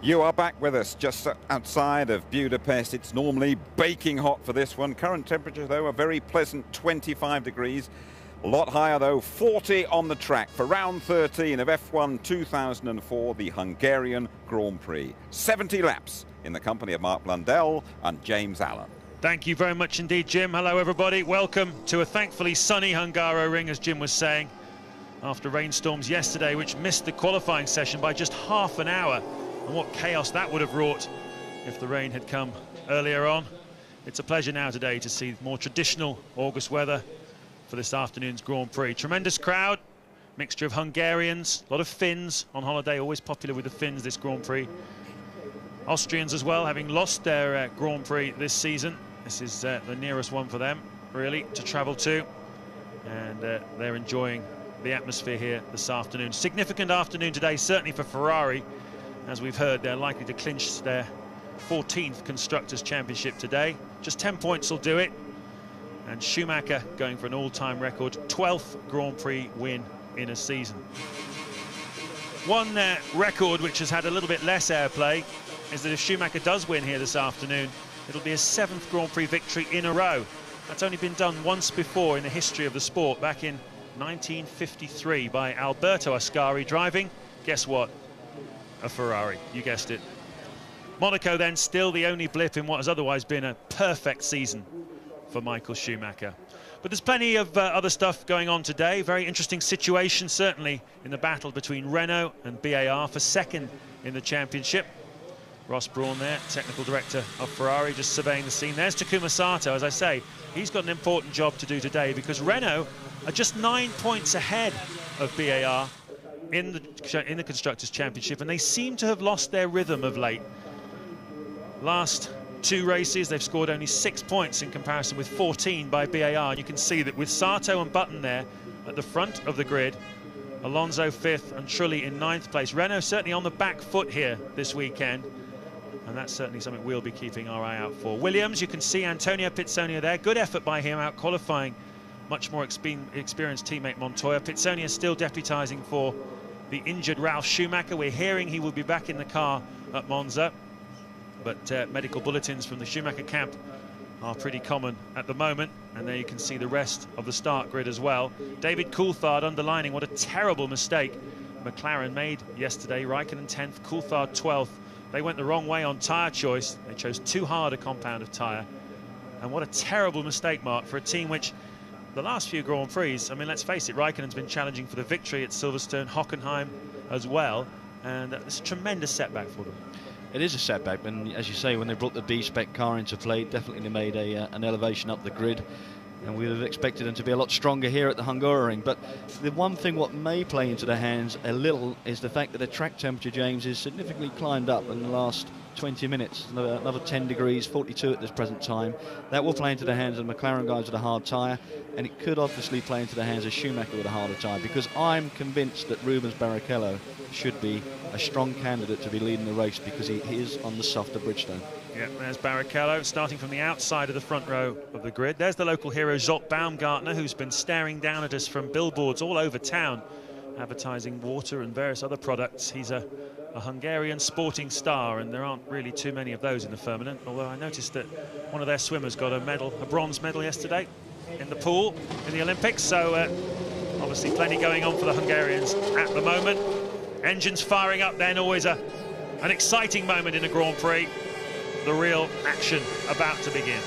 You are back with us just outside of Budapest. It's normally baking hot for this one. Current temperature, though, a very pleasant 25 degrees. A lot higher, though, 40 on the track for round 13 of F1 2004, the Hungarian Grand Prix. 70 laps in the company of Mark Blundell and James Allen. Thank you very much indeed, Jim. Hello, everybody. Welcome to a thankfully sunny Hungaroring, as Jim was saying, after rainstorms yesterday, which missed the qualifying session by just half an hour. And what chaos that would have wrought if the rain had come earlier on. It's a pleasure now today to see more traditional August weather for this afternoon's Grand Prix. Tremendous crowd, mixture of Hungarians, a lot of Finns on holiday, always popular with the Finns this Grand Prix. Austrians as well, having lost their Grand Prix this season. This is the nearest one for them, really, to travel to. And they're enjoying the atmosphere here this afternoon. Significant afternoon today, certainly for Ferrari. As we've heard, they're likely to clinch their 14th Constructors' Championship today. Just 10 points will do it. And Schumacher going for an all-time record, 12th Grand Prix win in a season. One record which has had a little bit less airplay is that if Schumacher does win here this afternoon, it'll be his 7th Grand Prix victory in a row. That's only been done once before in the history of the sport, back in 1953 by Alberto Ascari driving, guess what? A Ferrari, you guessed it. Monaco then still the only blip in what has otherwise been a perfect season for Michael Schumacher. But there's plenty of other stuff going on today. Very interesting situation, certainly, in the battle between Renault and BAR for second in the championship. Ross Brawn there, technical director of Ferrari, just surveying the scene. There's Takuma Sato, as I say. He's got an important job to do today because Renault are just 9 points ahead of BAR in the Constructors' Championship, and they seem to have lost their rhythm of late. Last two races, they've scored only 6 points in comparison with 14 by BAR. And you can see that with Sato and Button there at the front of the grid, Alonso 5th and Trulli in 9th place. Renault certainly on the back foot here this weekend, and that's certainly something we'll be keeping our eye out for. Williams, you can see Antonio Pizzonia there. Good effort by him out qualifying much more experienced teammate Montoya. Pizzonia still deputising for the injured Ralf Schumacher. We're hearing he will be back in the car at Monza, but medical bulletins from the Schumacher camp are pretty common at the moment. And there you can see the rest of the start grid as well. David Coulthard underlining what a terrible mistake McLaren made yesterday. Raikkonen 10th, Coulthard 12th. They went the wrong way on tyre choice. They chose too hard a compound of tyre. And what a terrible mistake, Mark, for a team which the last few Grand Prix, I mean, let's face it, Raikkonen's been challenging for the victory at Silverstone, Hockenheim as well, and it's a tremendous setback for them. It is a setback, and as you say, when they brought the D-Spec car into play, definitely made an elevation up the grid, and we would have expected them to be a lot stronger here at the Hungaroring. But the one thing what may play into their hands a little is the fact that the track temperature, James, is significantly climbed up in the last 20 minutes, another 10 degrees, 42 at this present time. That will play into the hands of the McLaren guys with a hard tyre, and it could obviously play into the hands of Schumacher with a harder tyre, because I'm convinced that Rubens Barrichello should be a strong candidate to be leading the race, because he is on the softer Bridgestone. Yeah, there's Barrichello starting from the outside of the front row of the grid. There's the local hero Zsolt Baumgartner, who's been staring down at us from billboards all over town, advertising water and various other products. He's a Hungarian sporting star, and there aren't really too many of those in the firmament, although I noticed that one of their swimmers got a bronze medal yesterday in the pool in the Olympics, so obviously plenty going on for the Hungarians at the moment. Engines firing up then, always an exciting moment in a Grand Prix. The real action about to begin.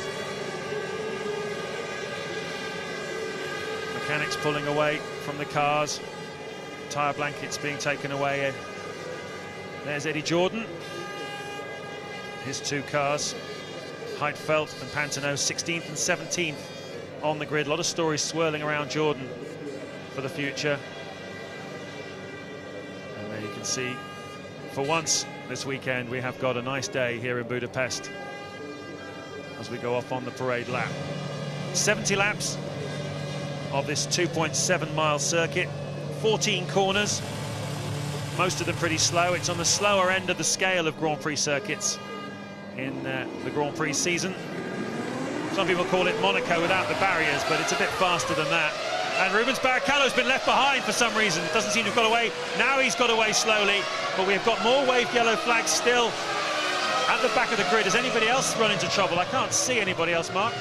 Mechanics pulling away from the cars, tyre blankets being taken away. There's Eddie Jordan, his two cars, Heidfeld and Pantano, 16th and 17th on the grid. A lot of stories swirling around Jordan for the future. And there you can see, for once this weekend, we have got a nice day here in Budapest as we go off on the parade lap. 70 laps of this 2.7-mile circuit, 14 corners. Most of them pretty slow. It's on the slower end of the scale of Grand Prix circuits in the Grand Prix season. Some people call it Monaco without the barriers, but it's a bit faster than that. And Rubens Barrichello's been left behind for some reason. Doesn't seem to have got away. Now he's got away slowly, but we've got more waved yellow flags still at the back of the grid. Has anybody else run into trouble? I can't see anybody else, Mark.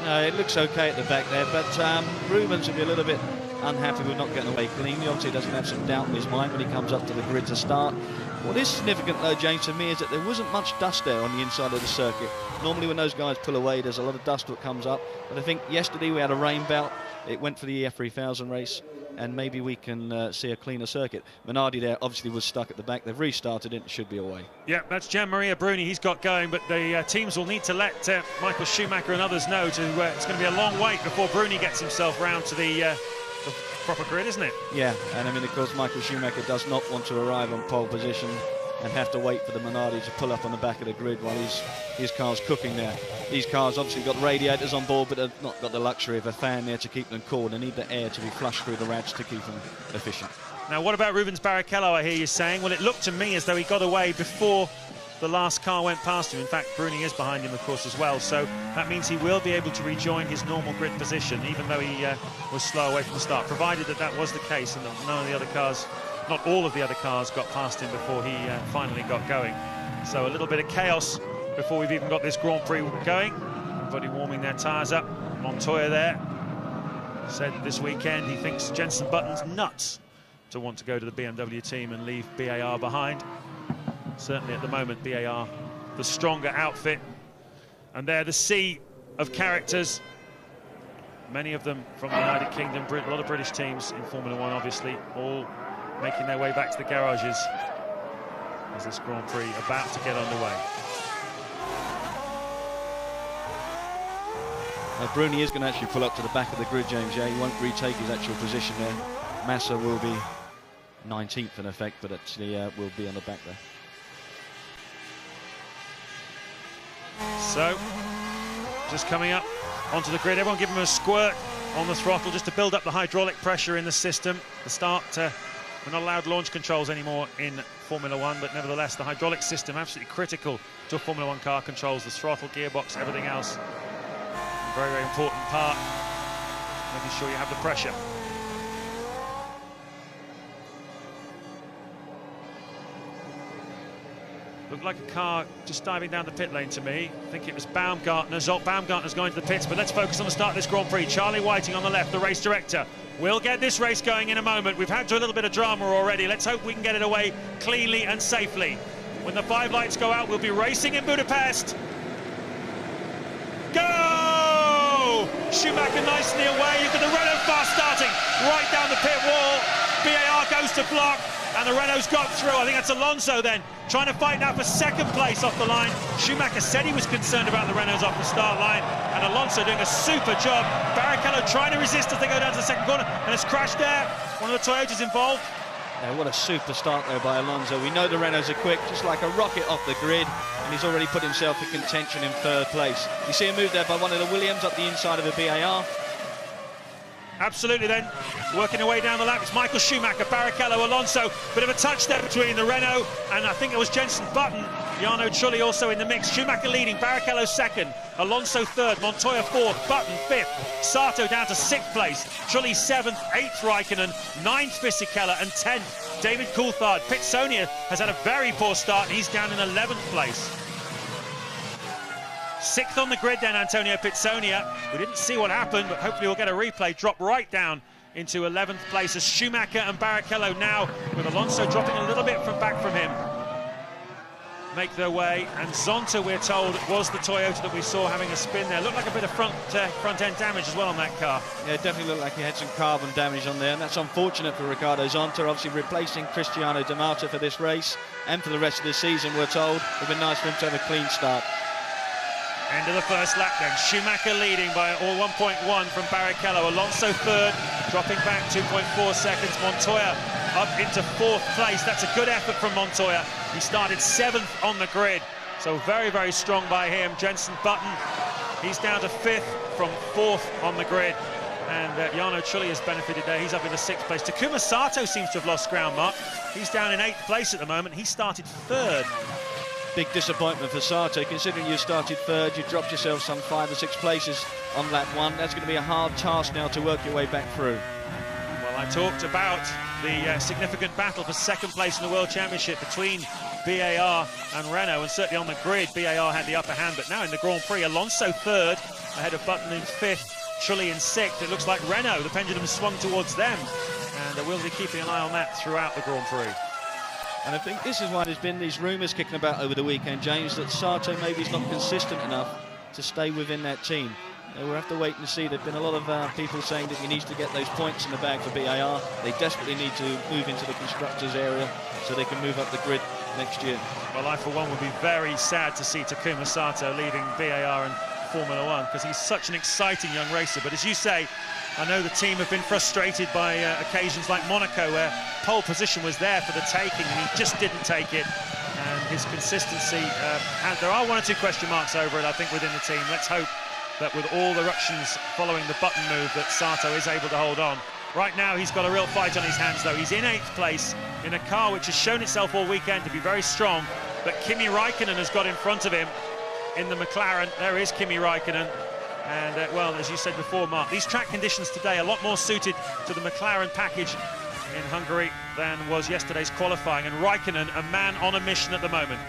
No, it looks okay at the back there, but Rubens will be a little bit unhappy with not getting away cleanly. Obviously, he doesn't have some doubt in his mind when he comes up to the grid to start. What is significant, though, James, to me, is that there wasn't much dust there on the inside of the circuit. Normally, when those guys pull away, there's a lot of dust that comes up. But I think yesterday we had a rain belt. It went for the EF3000 race, and maybe we can see a cleaner circuit. Minardi there obviously was stuck at the back. They've restarted it and should be away. Yeah, that's Gianmaria Bruni. He's got going, but the teams will need to let Michael Schumacher and others know it's going to be a long wait before Bruni gets himself round to the proper grid, isn't it? Yeah, and I mean, of course, Michael Schumacher does not want to arrive on pole position and have to wait for the Minardi to pull up on the back of the grid while his car's cooking there. These cars obviously got radiators on board, but they've not got the luxury of a fan there to keep them cool. They need the air to be flushed through the rads to keep them efficient. Now, what about Rubens Barrichello, I hear you saying? Well, it looked to me as though he got away before the last car went past him. In fact, Bruni is behind him, of course, as well. So that means he will be able to rejoin his normal grid position, even though he was slow away from the start, provided that was the case and that none of the other cars, not all of the other cars, got past him before he finally got going. So a little bit of chaos before we've even got this Grand Prix going. Everybody warming their tyres up. Montoya there said this weekend he thinks Jenson Button's nuts to want to go to the BMW team and leave BAR behind. Certainly at the moment, BAR, the stronger outfit. And they're the sea of characters. Many of them from the United Kingdom, a lot of British teams in Formula One, obviously, all making their way back to the garages as this Grand Prix about to get underway. Bruni is going to actually pull up to the back of the grid, James. Yeah, he won't retake his actual position there. Massa will be 19th in effect, but actually will be on the back there. So, just coming up onto the grid, everyone give him a squirt on the throttle just to build up the hydraulic pressure in the system. The start, we're not allowed launch controls anymore in Formula One, but nevertheless, the hydraulic system, absolutely critical to a Formula One car, controls the throttle, gearbox, everything else. A very, very important part, making sure you have the pressure. Looked like a car just diving down the pit lane to me. I think it was Baumgartner. Zolt Baumgartner's going to the pits, but let's focus on the start of this Grand Prix. Charlie Whiting on the left, the race director. We'll get this race going in a moment. We've had to a little bit of drama already. Let's hope we can get it away cleanly and safely. When the 5 lights go out, we'll be racing in Budapest. Go! Schumacher nicely away. You've got the Renault fast starting right down the pit wall. BAR goes to block, and the Renault's got through. I think that's Alonso then, trying to fight now for second place off the line. Schumacher said he was concerned about the Renaults off the start line, and Alonso doing a super job. Barrichello trying to resist as they go down to the second corner, and it's crashed there. One of the Toyotas involved. Yeah, what a super start there by Alonso. We know the Renaults are quick, just like a rocket off the grid, and he's already put himself in contention in 3rd place. You see a move there by one of the Williams up the inside of the BAR. Absolutely then, working away down the lap, it's Michael Schumacher, Barrichello, Alonso, bit of a touch there between the Renault and I think it was Jenson Button. Jarno Trulli also in the mix. Schumacher leading, Barrichello 2nd, Alonso 3rd, Montoya 4th, Button 5th, Sato down to 6th place, Trulli 7th, 8th Raikkonen, 9th Fisichella and 10th David Coulthard. Pitsonia has had a very poor start and he's down in 11th place. 6th on the grid then, Antonio Pitsonia. We didn't see what happened, but hopefully we'll get a replay. Drop right down into 11th place as Schumacher and Barrichello now, with Alonso dropping a little bit back from him, make their way. And Zonta, we're told, was the Toyota that we saw having a spin there. Looked like a bit of front end damage as well on that car. Yeah, it definitely looked like he had some carbon damage on there, and that's unfortunate for Ricardo Zonta, obviously replacing Cristiano D'Amato for this race and for the rest of the season, we're told. It would be nice for him to have a clean start. End of the first lap then. Schumacher leading by 1.1 from Barrichello. Alonso 3rd, dropping back 2.4 seconds. Montoya up into 4th place. That's a good effort from Montoya. He started 7th on the grid, so very, very strong by him. Jenson Button, he's down to 5th from 4th on the grid. And Jarno Trulli has benefited there. He's up in the 6th place. Takuma Sato seems to have lost ground, Mark. He's down in 8th place at the moment. He started 3rd big disappointment for Sato, considering you started third, you dropped yourself some 5 or 6 places on lap 1. That's going to be a hard task now to work your way back through. Well, I talked about the significant battle for second place in the World Championship between BAR and Renault, and certainly on the grid BAR had the upper hand, but now in the Grand Prix, Alonso third ahead of Button in fifth, Trulli in sixth. It looks like Renault, the pendulum swung towards them, and we'll be keeping an eye on that throughout the Grand Prix. And I think this is why there's been these rumours kicking about over the weekend, James, that Sato maybe is not consistent enough to stay within that team. We'll have to wait and see. There have been a lot of people saying that he needs to get those points in the bag for BAR. They desperately need to move into the constructors area so they can move up the grid next year. Well, I for one would be very sad to see Takuma Sato leaving BAR and Formula One, because he's such an exciting young racer. But as you say, I know the team have been frustrated by occasions like Monaco, where pole position was there for the taking and he just didn't take it. And his consistency, and there are 1 or 2 question marks over it, I think, within the team. Let's hope that with all the ructions following the Button move, that Sato is able to hold on. Right now, he's got a real fight on his hands, though. He's in 8th place in a car which has shown itself all weekend to be very strong, but Kimi Raikkonen has got in front of him in the McLaren. There is Kimi Raikkonen. And, well, as you said before, Mark, these track conditions today are a lot more suited to the McLaren package in Hungary than was yesterday's qualifying. And Raikkonen, a man on a mission at the moment.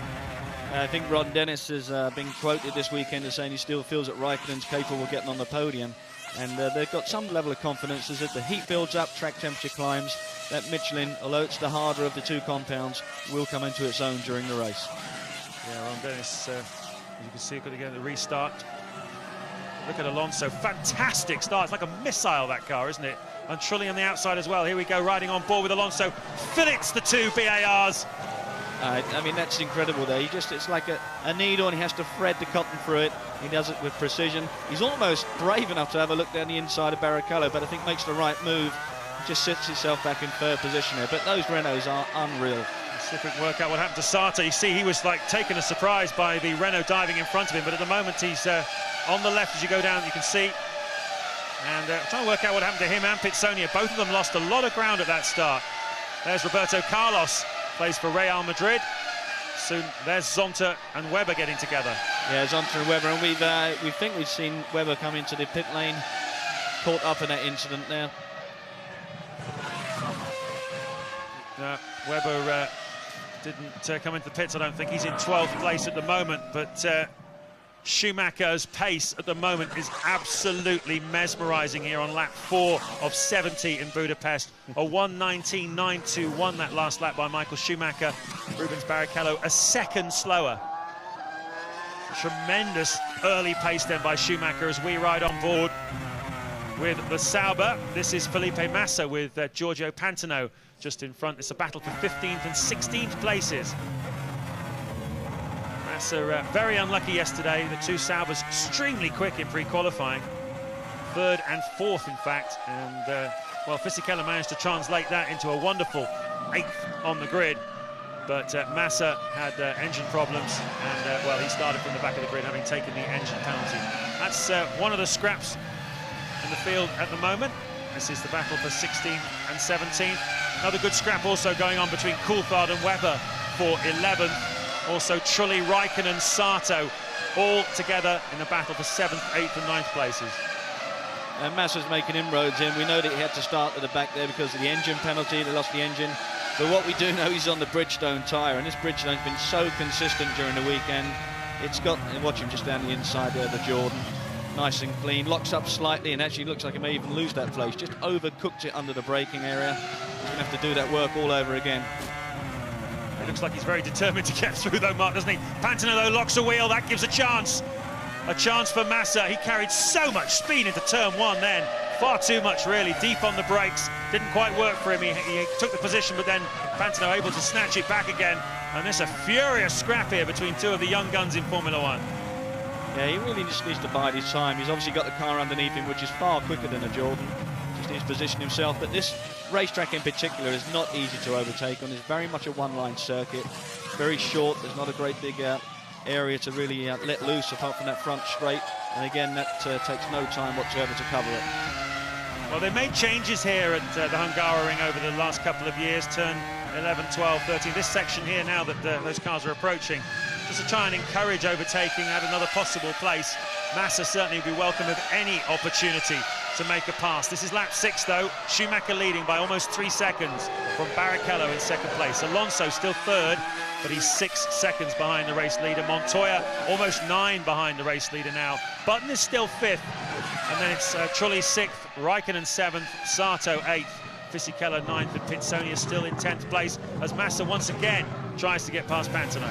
I think Ron Dennis has been quoted this weekend as saying he still feels that Raikkonen's capable of getting on the podium. And they've got some level of confidence as the heat builds up, track temperature climbs. That Michelin, although it's the harder of the 2 compounds, will come into its own during the race. Yeah, Ron Dennis, as you can see, could get the restart. Look at Alonso, fantastic start. It's like a missile, that car, isn't it? And Trulli on the outside as well. Here we go, riding on board with Alonso. Fillets the 2 BARs. I mean, that's incredible there. It's like a needle, and he has to thread the cotton through it. He does it with precision. He's almost brave enough to have a look down the inside of Barrichello, but I think makes the right move. Just sits himself back in third position there. But those Renaults are unreal. Let's see if we can work out what happened to Sato. You see, he was like taken as surprise by the Renault diving in front of him, but at the moment he's on the left as you go down, you can see. And trying to work out what happened to him and Pizzonia. Both of them lost a lot of ground at that start. There's Roberto Carlos, plays for Real Madrid. Soon there's Zonta and Webber getting together. Yeah, Zonta and Webber, and we think we've seen Webber come into the pit lane, caught up in that incident there. Webber didn't come into the pits, I don't think. He's in 12th place at the moment, but Schumacher's pace at the moment is absolutely mesmerising here on lap 4 of 70 in Budapest. A 1:19.921 that last lap by Michael Schumacher. Rubens Barrichello a second slower. Tremendous early pace then by Schumacher as we ride on board with the Sauber. This is Felipe Massa with Giorgio Pantano just in front. It's a battle for 15th and 16th places. Massa very unlucky yesterday. The 2 Saubers extremely quick in pre-qualifying. 3rd and 4th, in fact. And, well, Fisichella managed to translate that into a wonderful 8th on the grid. But Massa had engine problems, and, well, he started from the back of the grid having taken the engine penalty. That's one of the scraps in the field at the moment. This is the battle for 16th and 17th. Another good scrap also going on between Coulthard and Webber for 11th. Also Trulli, Raikkonen, Sato, all together in the battle for 7th, 8th and 9th places. And Massa's making inroads in. We know that he had to start at the back there because of the engine penalty. They lost the engine. But what we do know, he's on the Bridgestone tyre, and this Bridgestone's been so consistent during the weekend. It's got, and watch him just down the inside there, the Jordan. Nice and clean, locks up slightly, and actually looks like he may even lose that place. Just overcooked it under the braking area. He's going to have to do that work all over again. It looks like he's very determined to get through though, Mark, doesn't he? Pantano though locks a wheel, that gives a chance. A chance for Massa. He carried so much speed into turn 1 then. Far too much really, deep on the brakes. Didn't quite work for him, he took the position, but then Pantano able to snatch it back again. And there's a furious scrap here between 2 of the young guns in Formula 1. Yeah, he really just needs to bide his time. He's obviously got the car underneath him, which is far quicker than a Jordan. Just needs to position himself. But this racetrack in particular is not easy to overtake on. It's very much a one-line circuit. Very short. There's not a great big area to really let loose apart from that front straight. And again, that takes no time whatsoever to cover it. Well, they made changes here at the Hungaroring over the last couple of years. Turn 11, 12, 13. This section here now that those cars are approaching. just to try and encourage overtaking at another possible place. Massa certainly would be welcome of any opportunity to make a pass. This is lap 6 though. Schumacher leading by almost 3 seconds from Barrichello in 2nd place. Alonso still 3rd, but he's 6 seconds behind the race leader. Montoya almost 9 behind the race leader now. Button is still 5th, and then it's Trulli 6th, Raikkonen 7th, Sato 8th, Fisichella 9th, and Pinsonia still in 10th place as Massa once again tries to get past Pantano.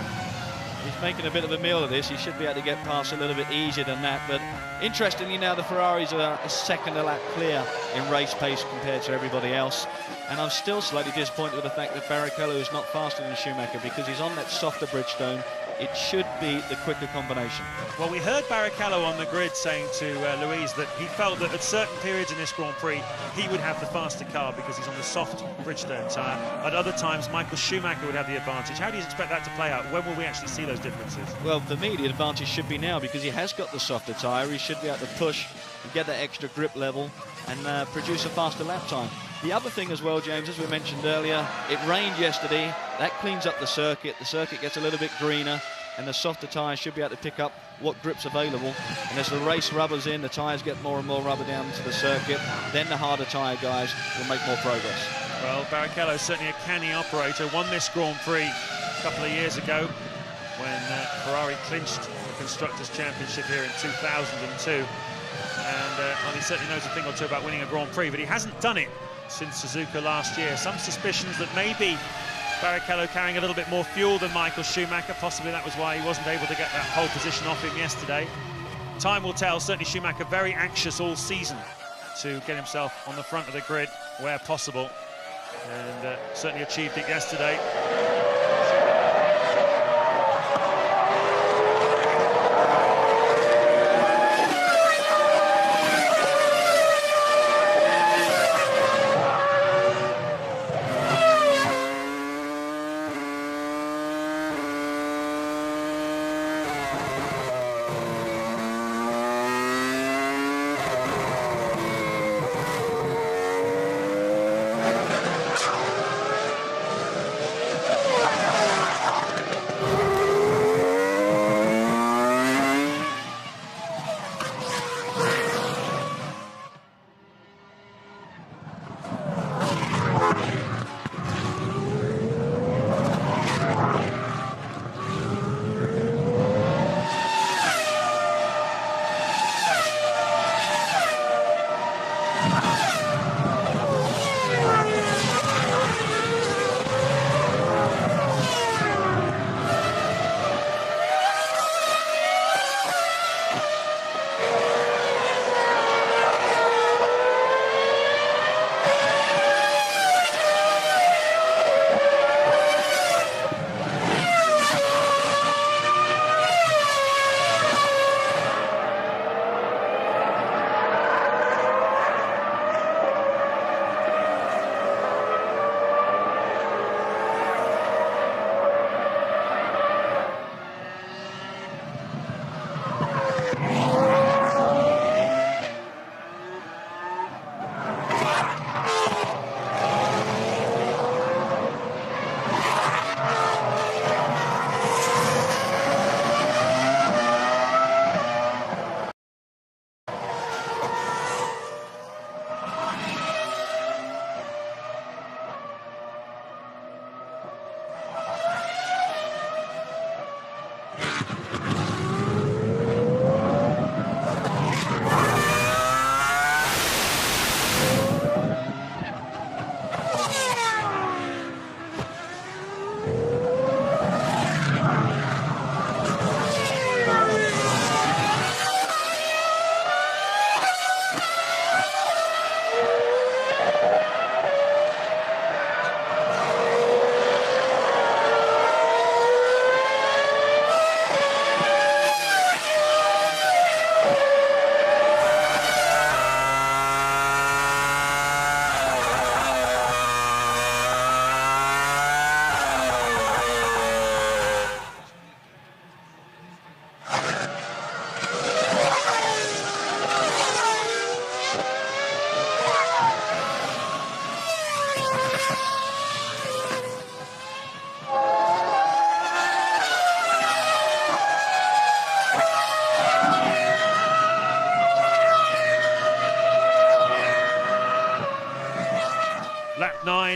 He's making a bit of a meal of this. He should be able to get past a little bit easier than that. But interestingly now, the Ferraris are a second a lap clear in race pace compared to everybody else. And I'm still slightly disappointed with the fact that Barrichello is not faster than Schumacher because he's on that softer Bridgestone. It should be the quicker combination. Well, we heard Barrichello on the grid saying to Louise that he felt that at certain periods in this Grand Prix he would have the faster car because he's on the soft Bridgestone tyre. At other times, Michael Schumacher would have the advantage. How do you expect that to play out? When will we actually see those differences? Well, for me, the advantage should be now because he has got the softer tyre. He should be able to push and get that extra grip level and produce a faster lap time. The other thing as well, James, as we mentioned earlier, it rained yesterday. That cleans up the circuit. The circuit gets a little bit greener, and the softer tyres should be able to pick up what grip's available. And as the race rubbers in, the tyres get more and more rubber down to the circuit, then the harder tyre guys will make more progress. Well, Barrichello is certainly a canny operator. Won this Grand Prix a couple of years ago when Ferrari clinched the Constructors' Championship here in 2002. And well, he certainly knows a thing or two about winning a Grand Prix, but he hasn't done it since Suzuka last year. Some suspicions that maybe Barrichello carrying a little bit more fuel than Michael Schumacher. Possibly that was why he wasn't able to get that pole position off him yesterday. Time will tell. Certainly Schumacher very anxious all season to get himself on the front of the grid where possible, and certainly achieved it yesterday.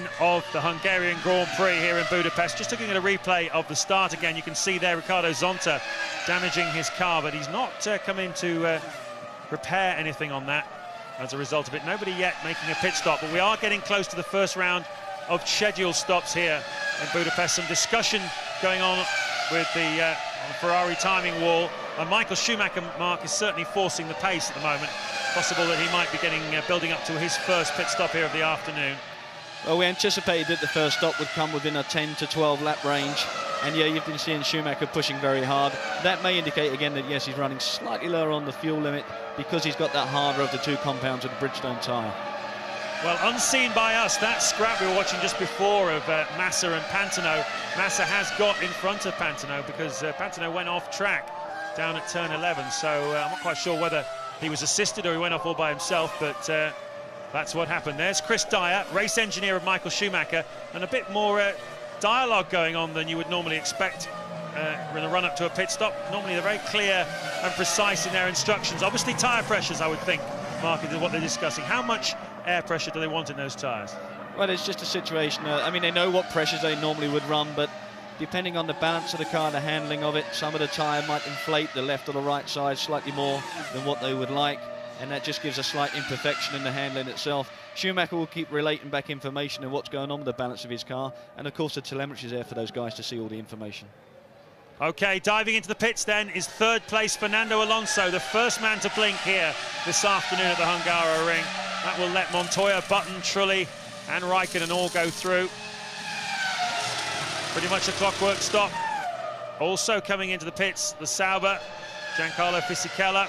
9 of the Hungarian Grand Prix here in Budapest. Just looking at a replay of the start again, you can see there Ricardo Zonta damaging his car, but he's not come in to repair anything on that as a result of it. Nobody yet making a pit stop, but we are getting close to the first round of scheduled stops here in Budapest. Some discussion going on with the Ferrari timing wall, and Michael Schumacher, Mark, is certainly forcing the pace at the moment. Possible that he might be getting building up to his first pit stop here of the afternoon. Well, we anticipated that the first stop would come within a 10 to 12 lap range, and yeah, you've been seeing Schumacher pushing very hard. That may indicate again that yes, he's running slightly lower on the fuel limit because he's got that harder of the two compounds with the Bridgestone tyre. Well, unseen by us, that scrap we were watching just before of Massa and Pantano. Massa has got in front of Pantano because Pantano went off track down at turn 11, so I'm not quite sure whether he was assisted or he went off all by himself, but that's what happened. There's Chris Dyer, race engineer of Michael Schumacher, and a bit more dialogue going on than you would normally expect in a run-up to a pit stop. Normally they're very clear and precise in their instructions. Obviously tyre pressures, I would think, Mark, is what they're discussing. How much air pressure do they want in those tyres? Well, it's just a situation, I mean, they know what pressures they normally would run, but depending on the balance of the car, the handling of it, some of the tyre might inflate the left or the right side slightly more than what they would like, and that just gives a slight imperfection in the handling itself. Schumacher will keep relating back information on what's going on with the balance of his car, and of course the telemetry is there for those guys to see all the information. Okay, diving into the pits then is third place Fernando Alonso, the first man to blink here this afternoon at the Hungaroring. That will let Montoya, Button, Trulli and Raikkonen all go through. Pretty much a clockwork stop. Also coming into the pits, the Sauber, Giancarlo Fisichella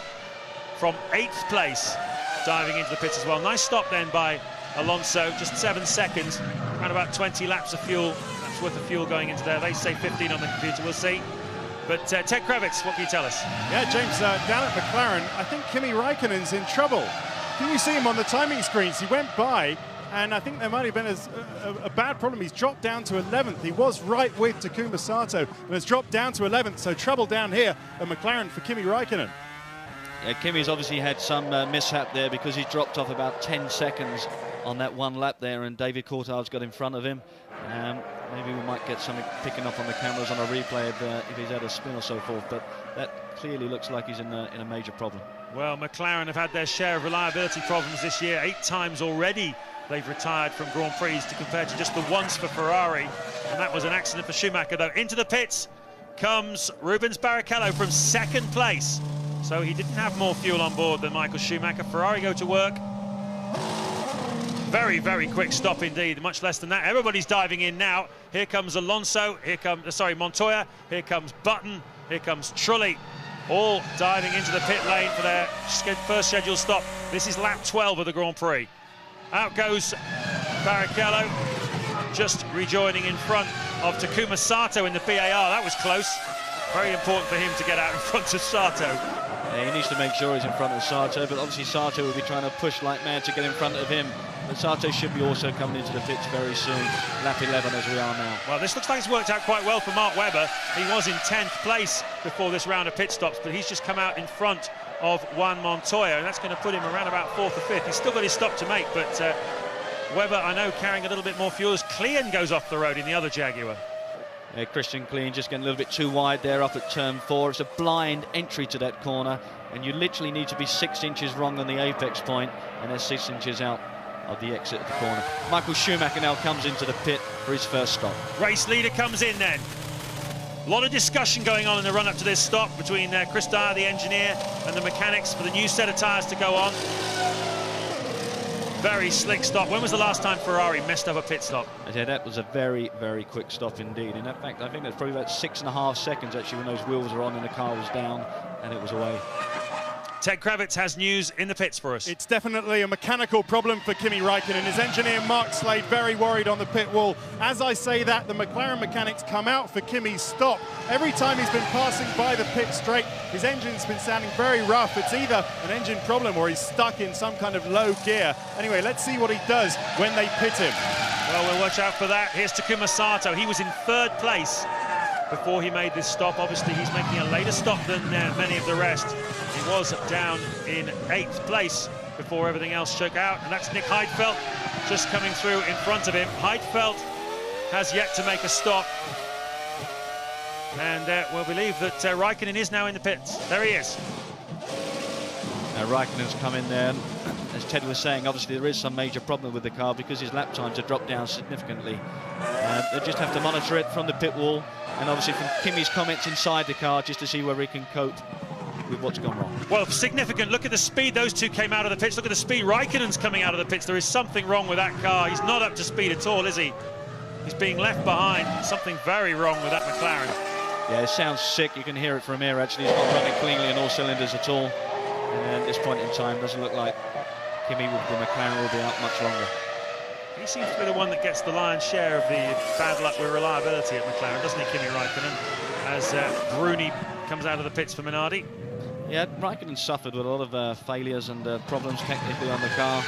from 8th place, diving into the pits as well. Nice stop then by Alonso, just 7 seconds, around about 20 laps of fuel, laps worth of fuel going into there. They say 15 on the computer, we'll see. But Ted Kravitz, what can you tell us? Yeah, James, down at McLaren, I think Kimi Raikkonen's in trouble. Can you see him on the timing screens? He went by, and I think there might have been a bad problem. He's dropped down to 11th. He was right with Takuma Sato and has dropped down to 11th, so trouble down here at McLaren for Kimi Raikkonen. Yeah, Kimi's obviously had some mishap there because he dropped off about 10 seconds on that one lap there, and David Coulthard's got in front of him. Maybe we might get something picking up on the cameras on a replay if he's had a spin or so forth, but that clearly looks like he's in a major problem. Well, McLaren have had their share of reliability problems this year. 8 times already they've retired from Grand Prix to compare to just the once for Ferrari, and that was an accident for Schumacher though. Into the pits comes Rubens Barrichello from 2nd place, so he didn't have more fuel on board than Michael Schumacher. Ferrari go to work. Very, very quick stop indeed, much less than that. Everybody's diving in now. Here comes Alonso, here comes, Montoya, here comes Button, here comes Trulli, all diving into the pit lane for their first scheduled stop. This is lap 12 of the Grand Prix. Out goes Barrichello, just rejoining in front of Takuma Sato in the BAR. That was close. Very important for him to get out in front of Sato. Yeah, he needs to make sure he's in front of Sato, but obviously Sato will be trying to push like mad to get in front of him. But Sato should be also coming into the pits very soon, lap 11 as we are now. Well, this looks like it's worked out quite well for Mark Webber. He was in 10th place before this round of pit stops, but he's just come out in front of Juan Montoya, and that's going to put him around about 4th or 5th. He's still got his stop to make, but Webber, I know, carrying a little bit more fuel as Klein goes off the road in the other Jaguar. Yeah, Christian Klein just getting a little bit too wide there up at turn 4. It's a blind entry to that corner, and you literally need to be 6 inches wrong on the apex point, and they're 6 inches out of the exit of the corner. Michael Schumacher now comes into the pit for his first stop. Race leader comes in then. A lot of discussion going on in the run-up to this stop between Chris Dyer, the engineer, and the mechanics for the new set of tyres to go on. Very slick stop. When was the last time Ferrari messed up a pit stop? Yeah, that was a very, very quick stop indeed. In fact, I think that's probably about 6.5 seconds actually when those wheels were on and the car was down and it was away. Ted Kravitz has news in the pits for us. It's definitely a mechanical problem for Kimi Raikkonen. His engineer, Mark Slade, very worried on the pit wall. As I say that, the McLaren mechanics come out for Kimi's stop. Every time he's been passing by the pit straight, his engine's been sounding very rough. It's either an engine problem or he's stuck in some kind of low gear. Anyway, let's see what he does when they pit him. Well, we'll watch out for that. Here's Takuma Sato. He was in 3rd place before he made this stop. Obviously, he's making a later stop than many of the rest. He was down in 8th place before everything else shook out, and that's Nick Heidfeld just coming through in front of him. Heidfeld has yet to make a stop, and we'll believe that Raikkonen is now in the pits. There he is. Raikkonen's come in there, and as Ted was saying, obviously there is some major problem with the car because his lap times have dropped down significantly. They just have to monitor it from the pit wall, and obviously from Kimi's comments inside the car, just to see where he can cope with what's gone wrong. Well, significant. Look at the speed those two came out of the pits. Look at the speed Raikkonen's coming out of the pits. There is something wrong with that car. He's not up to speed at all, is he? He's being left behind. Something very wrong with that McLaren. Yeah, it sounds sick. You can hear it from here, actually. It's not running cleanly in all cylinders at all. And at this point in time, doesn't look like Kimi with the McLaren will be out much longer. He seems to be the one that gets the lion's share of the bad luck with reliability at McLaren, doesn't he, Kimi Raikkonen? As Bruni comes out of the pits for Minardi. Yeah, Raikkonen suffered with a lot of failures and problems technically on the car.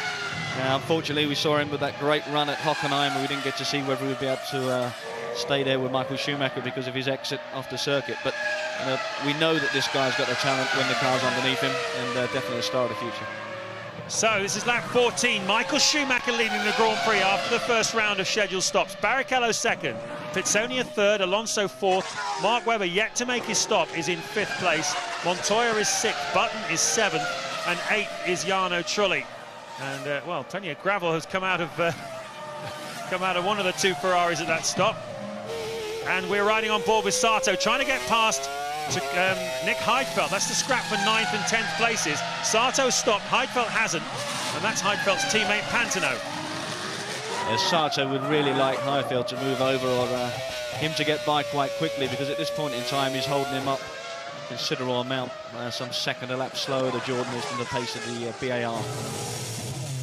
Unfortunately, we saw him with that great run at Hockenheim, and we didn't get to see whether he would be able to stay there with Michael Schumacher because of his exit off the circuit. But we know that this guy's got the talent when the car's underneath him, and definitely a star of the future. So this is lap 14. Michael Schumacher leading the Grand Prix after the first round of scheduled stops. Barrichello second, Pitsonia third, Alonso fourth. Mark Webber, yet to make his stop, is in 5th place. Montoya is 6th, Button is 7th, and 8th is Jarno Trulli. And well, plenty of gravel has come out of one of the two Ferraris at that stop. And we're riding on board with Sato, trying to get past to Nick Heidfeld. That's the scrap for 9th and 10th places. Sato stopped, Heidfeld hasn't, and that's Heidfeld's teammate Pantano. Sato would really like Heidfeld to move over, or him to get by quite quickly, because at this point in time he's holding him up a considerable amount, some second a lap slower than Jordan is from the pace of the BAR.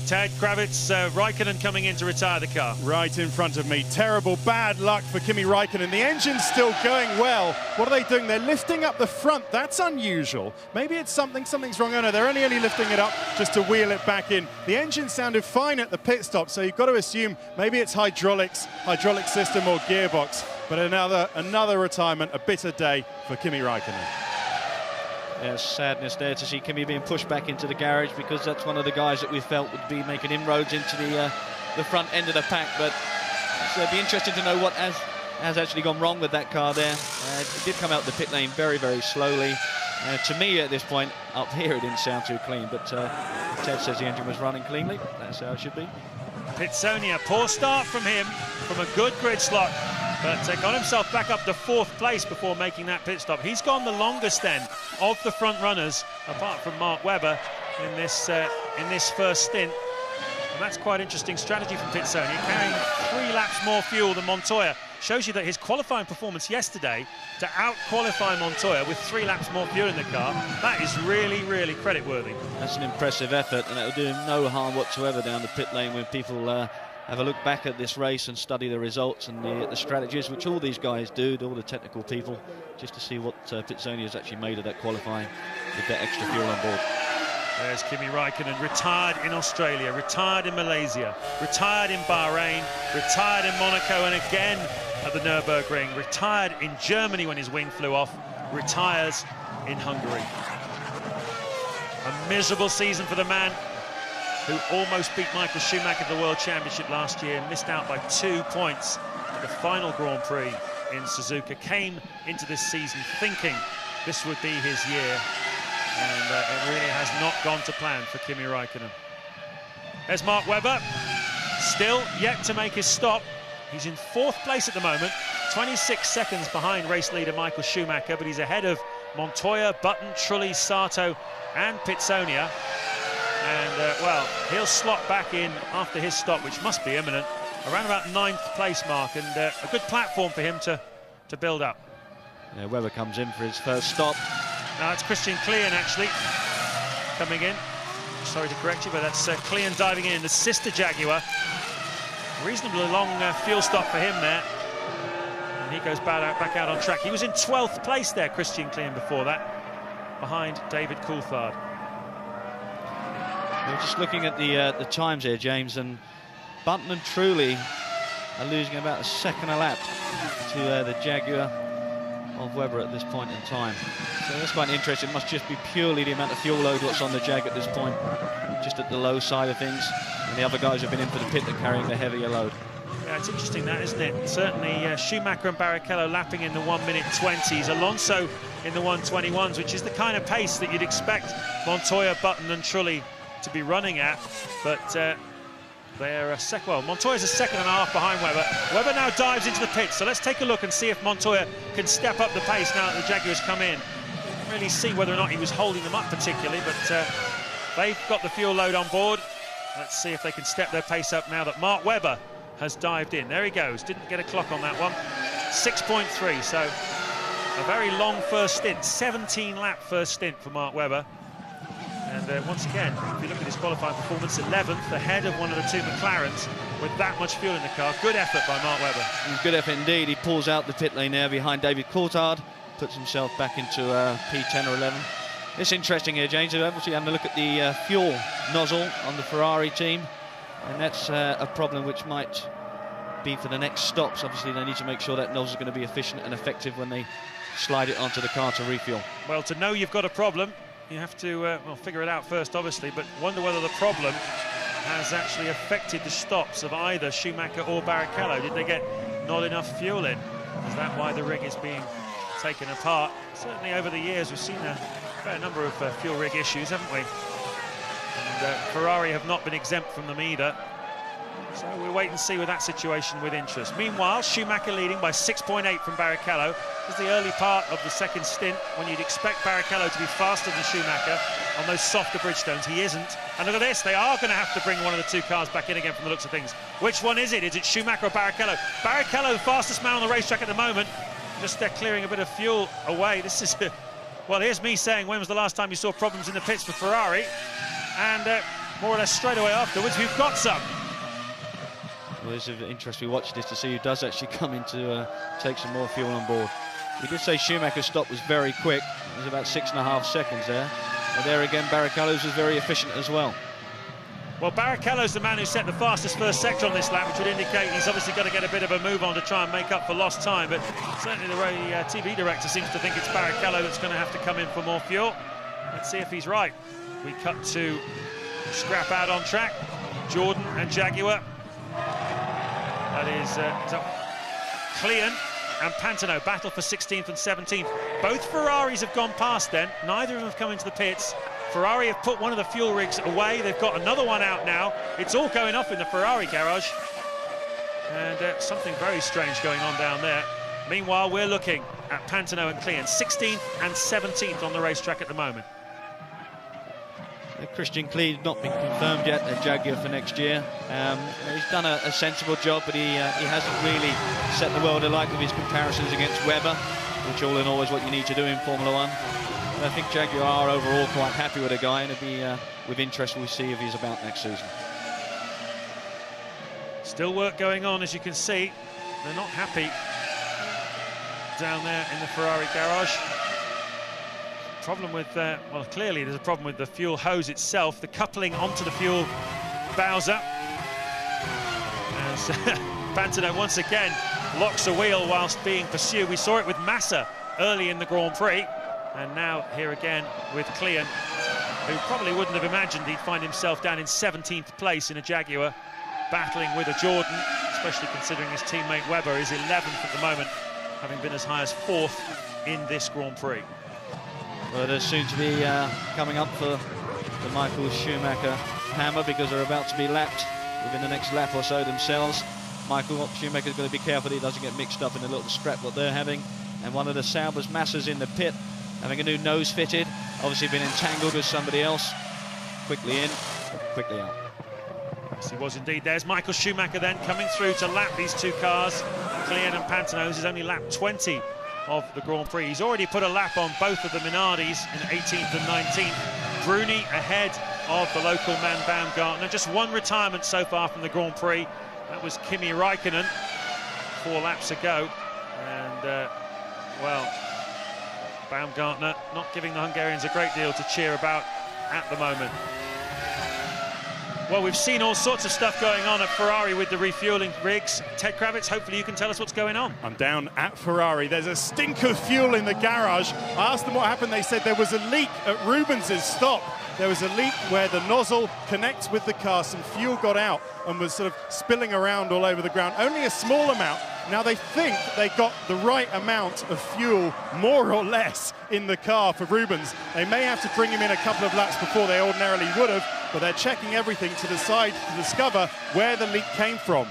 Ted Kravitz, Raikkonen coming in to retire the car. Right in front of me. Terrible, bad luck for Kimi Raikkonen. The engine's still going well. What are they doing? They're lifting up the front. That's unusual. Maybe it's something's wrong. Oh no, they're only lifting it up just to wheel it back in. The engine sounded fine at the pit stop, so you've got to assume maybe it's hydraulic system or gearbox. But another retirement, a bitter day for Kimi Raikkonen. There's sadness there to see Kimi being pushed back into the garage, because that's one of the guys that we felt would be making inroads into the front end of the pack. But it'd be interesting to know what has actually gone wrong with that car there. It did come out the pit lane very, very slowly. To me, at this point, up here, it didn't sound too clean. But Ted says the engine was running cleanly. That's how it should be. Pitsonia, poor start from him, from a good grid slot, but got himself back up to 4th place before making that pit stop. He's gone the longest then of the front runners, apart from Mark Webber, in this first stint. And that's quite interesting strategy from Pitsonia, carrying 3 laps more fuel than Montoya. Shows you that his qualifying performance yesterday, to out-qualify Montoya with 3 laps more fuel in the car, that is really, really credit-worthy. That's an impressive effort, and it will do him no harm whatsoever down the pit lane when people have a look back at this race and study the results and the strategies, which all these guys do, all the technical people, just to see what Pitsonia has actually made of that qualifying with that extra fuel on board. There's Kimi Raikkonen, retired in Australia, retired in Malaysia, retired in Bahrain, retired in Monaco, and again at the Nürburgring, retired in Germany when his wing flew off, retires in Hungary. A miserable season for the man who almost beat Michael Schumacher at the World Championship last year, missed out by 2 points at the final Grand Prix in Suzuka. Came into this season thinking this would be his year, and it really has not gone to plan for Kimi Raikkonen. There's Mark Webber, still yet to make his stop. He's in 4th place at the moment, 26 seconds behind race leader Michael Schumacher, but he's ahead of Montoya, Button, Trulli, Sato and Pitsonia. And, well, he'll slot back in after his stop, which must be imminent, around about 9th place mark, and a good platform for him to build up. Yeah, Webber comes in for his first stop. Now it's Christian Klein actually coming in. Sorry to correct you, but that's Klein diving in the sister Jaguar. Reasonably long fuel stop for him there. And he goes back out on track. He was in 12th place there, Christian Klein, before that, behind David Coulthard. We're just looking at the times here, James, and Button and Trulli are losing about a second a lap to the Jaguar of Webber at this point in time. So that's quite interesting. It must just be purely the amount of fuel load what's on the Jag at this point, just at the low side of things. And the other guys have been in for the pit, they're carrying the heavier load. Yeah, it's interesting that, isn't it? Certainly Schumacher and Barrichello lapping in the 1:20s, Alonso in the 1:21s, which is the kind of pace that you'd expect Montoya, Button and Trulli to be running at. But they're well, Montoya's a second and a half behind Webber. Webber now dives into the pits, so let's take a look and see if Montoya can step up the pace now that the Jaguars come in. Didn't really see whether or not he was holding them up particularly, but they've got the fuel load on board. Let's see if they can step their pace up now that Mark Webber has dived in. There he goes, didn't get a clock on that one. 6.3, so a very long first stint, 17-lap first stint for Mark Webber. And once again, if you look at his qualifying performance, 11th, ahead of one of the two McLarens with that much fuel in the car. Good effort by Mark Webber. Good effort indeed. He pulls out the pit lane there behind David Coulthard, puts himself back into P10 or 11. It's interesting here, James. We're obviously having a look at the fuel nozzle on the Ferrari team, and that's a problem which might be for the next stops. Obviously, they need to make sure that nozzle is going to be efficient and effective when they slide it onto the car to refuel. Well, to know you've got a problem, you have to well, figure it out first, obviously, but wonder whether the problem has actually affected the stops of either Schumacher or Barrichello. Did they get not enough fuel in? Is that why the rig is being taken apart? Certainly over the years we've seen a fair number of fuel rig issues, haven't we? And Ferrari have not been exempt from them either. So we'll wait and see with that situation with interest. Meanwhile, Schumacher leading by 6.8 from Barrichello. This is the early part of the second stint when you'd expect Barrichello to be faster than Schumacher on those softer Bridgestones. He isn't. And look at this, they are going to have to bring one of the two cars back in again from the looks of things. Which one is it? Is it Schumacher or Barrichello? Barrichello, the fastest man on the racetrack at the moment. Just clearing a bit of fuel away. This is, well, here's me saying, when was the last time you saw problems in the pits for Ferrari? And more or less straight away afterwards, we've got some. Well, it's of interest we watch this to see who does actually come in to take some more fuel on board. We did say Schumacher's stop was very quick. It was about 6.5 seconds there. But there again, Barrichello's was very efficient as well. Well, Barrichello's the man who set the fastest first sector on this lap, which would indicate he's obviously got to get a bit of a move on to try and make up for lost time. But certainly the TV director seems to think it's Barrichello that's going to have to come in for more fuel. Let's see if he's right. We cut to scrap out on track. Jordan and Jaguar. That is Clean and Pantano battle for 16th and 17th. Both Ferraris have gone past then. Neither of them have come into the pits. Ferrari have put one of the fuel rigs away. They've got another one out now. It's all going off in the Ferrari garage. And something very strange going on down there. Meanwhile, we're looking at Pantano and Clean, 16th and 17th on the racetrack at the moment. Christian Cleed not been confirmed yet at Jaguar for next year. He's done a sensible job, but he hasn't really set the world alight with his comparisons against Webber, which all in all is what you need to do in Formula One. But I think Jaguar are overall quite happy with the guy, and it'll be with interest we'll see if he's about next season. Still work going on, as you can see. They're not happy down there in the Ferrari garage. Problem with, well, clearly there's a problem with the fuel hose itself, the coupling onto the fuel bowser. As Pantano once again locks a wheel whilst being pursued. We saw it with Massa early in the Grand Prix, and now here again with Clean, who probably wouldn't have imagined he'd find himself down in 17th place in a Jaguar, battling with a Jordan, especially considering his teammate Webber is 11th at the moment, having been as high as 4th in this Grand Prix. Well, they're soon to be coming up for the Michael Schumacher hammer, because they're about to be lapped within the next lap or so themselves. Michael Schumacher's going to be careful he doesn't get mixed up in the little scrap what they're having. And one of the Sauber's Massas in the pit, having a new nose fitted, obviously been entangled with somebody else. Quickly in, quickly out. Yes, he was indeed. There's Michael Schumacher then coming through to lap these two cars. Clean and Pantano. This is only lap 20 of the Grand Prix. He's already put a lap on both of the Minardis in 18th and 19th. Bruni ahead of the local man Baumgartner. Just one retirement so far from the Grand Prix. That was Kimi Räikkönen 4 laps ago. And, well, Baumgartner not giving the Hungarians a great deal to cheer about at the moment. Well, we've seen all sorts of stuff going on at Ferrari with the refueling rigs. Ted Kravitz, hopefully you can tell us what's going on. I'm down at Ferrari. There's a stink of fuel in the garage. I asked them what happened. They said there was a leak at Rubens's stop. There was a leak where the nozzle connects with the car. Some fuel got out and was sort of spilling around all over the ground. Only a small amount. Now they think they got the right amount of fuel, more or less, in the car for Rubens. They may have to bring him in a couple of laps before they ordinarily would have, but they're checking everything to decide to discover where the leak came from.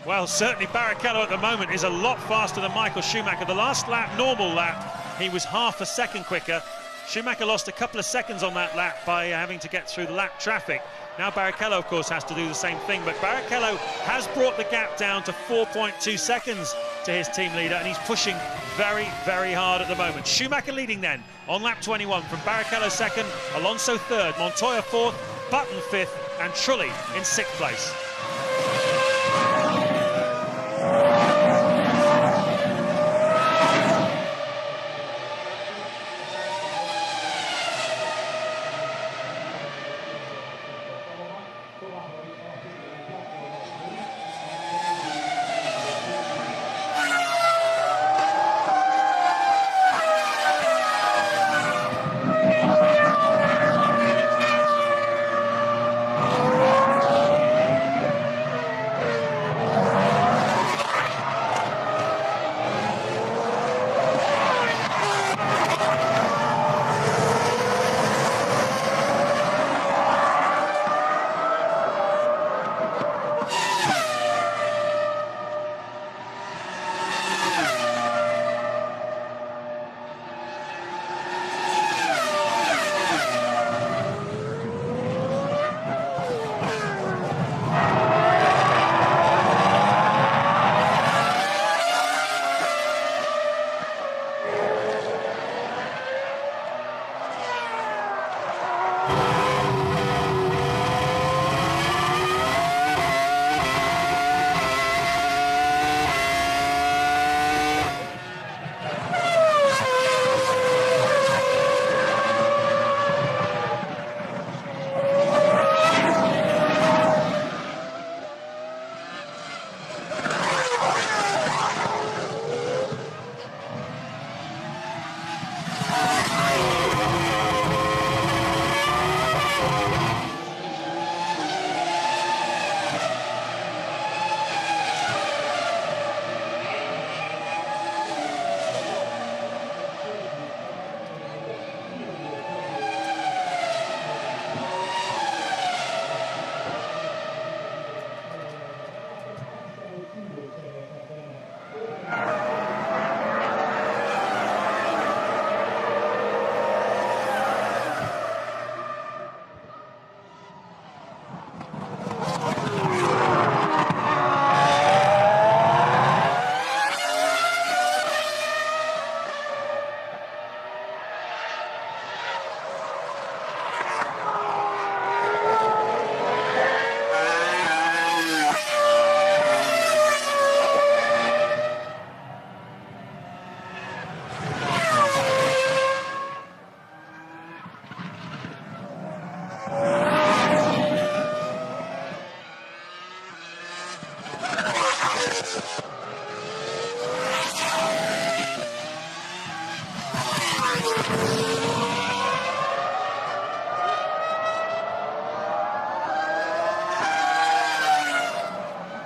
Well, certainly Barrichello at the moment is a lot faster than Michael Schumacher. The last lap, normal lap, he was half a second quicker. Schumacher lost a couple of seconds on that lap by having to get through the lap traffic. Now Barrichello, of course, has to do the same thing, but Barrichello has brought the gap down to 4.2 seconds to his team leader, and he's pushing very, very hard at the moment. Schumacher leading then on lap 21 from Barrichello second, Alonso third, Montoya fourth, Button fifth, and Trulli in sixth place.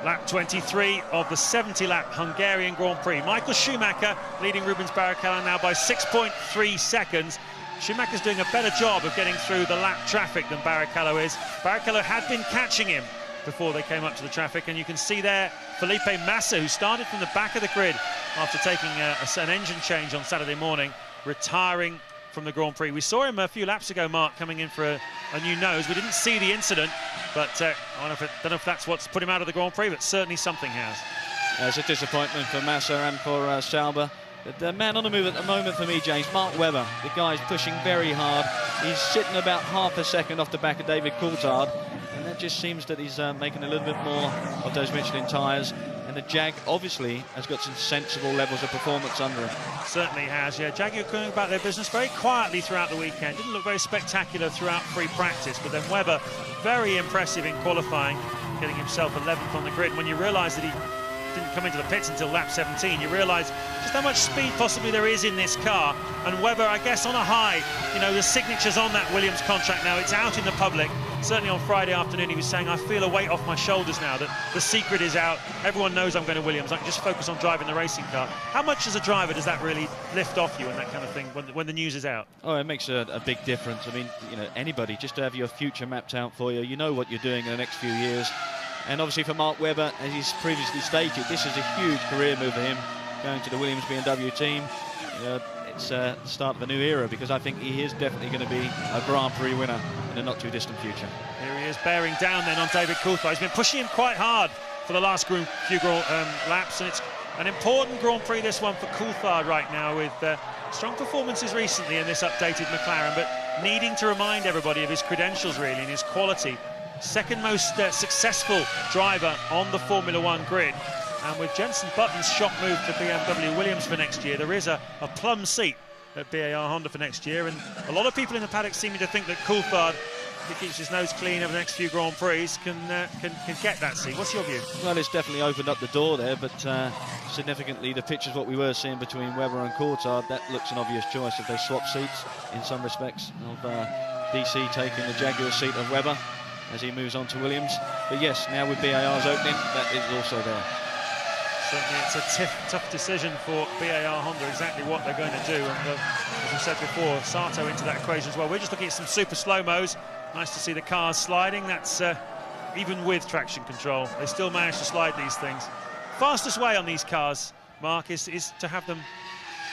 Lap 23 of the 70-lap Hungarian Grand Prix. Michael Schumacher leading Rubens Barrichello now by 6.3 seconds. Schumacher's doing a better job of getting through the lap traffic than Barrichello is. Barrichello had been catching him before they came up to the traffic, and you can see there Felipe Massa, who started from the back of the grid after taking an engine change on Saturday morning, retiring from the Grand Prix. We saw him a few laps ago, Mark, coming in for a new nose. We didn't see the incident, but I don't know if that's what's put him out of the Grand Prix, but certainly something has. It's a disappointment for Massa and for Sauber. The man on the move at the moment for me, James, Mark Webber. The guy's pushing very hard. He's sitting about half a second off the back of David Coulthard, and that just seems that he's making a little bit more of those Michelin tyres. And And the Jag obviously has got some sensible levels of performance under him. Certainly has, yeah. Jaguar going about their business very quietly throughout the weekend. Didn't look very spectacular throughout free practice, but then Webber, very impressive in qualifying, getting himself 11th on the grid. When you realise that he didn't come into the pits until lap 17, you realise just how much speed possibly there is in this car. And Webber, I guess, on a high. You know, the signature's on that Williams contract now. It's out in the public. Certainly on Friday afternoon, he was saying, I feel a weight off my shoulders now, that the secret is out. Everyone knows I'm going to Williams. I can just focus on driving the racing car. How much as a driver does that really lift off you and that kind of thing when the news is out? Oh, it makes a big difference. I mean, you know, anybody, just to have your future mapped out for you, you know what you're doing in the next few years. And obviously for Mark Webber, as he's previously stated, this is a huge career move for him, going to the Williams BMW team. It's the start of a new era, because I think he is definitely going to be a Grand Prix winner in the not too distant future. Here he is bearing down then on David Coulthard. He's been pushing him quite hard for the last few laps, and it's an important Grand Prix, this one, for Coulthard right now, with strong performances recently in this updated McLaren, but needing to remind everybody of his credentials really and his quality. Second most successful driver on the Formula One grid. And with Jenson Button's shock move to BMW Williams for next year, there is a plum seat at BAR Honda for next year. And a lot of people in the paddock seeming to think that Coulthard, if he keeps his nose clean over the next few Grand Prix, can get that seat. What's your view? Well, it's definitely opened up the door there, but significantly the pictures what we were seeing between Webber and Coulthard, that looks an obvious choice if they swap seats in some respects, of DC taking the Jaguar seat of Webber as he moves on to Williams. But yes, now with BAR's opening, that is also there. Certainly it's a tough decision for BAR Honda, exactly what they're going to do. And as we said before, Sato into that equation as well. We're just looking at some super slow-mos. Nice to see the cars sliding. That's even with traction control, they still manage to slide these things. Fastest way on these cars, Mark, is to have them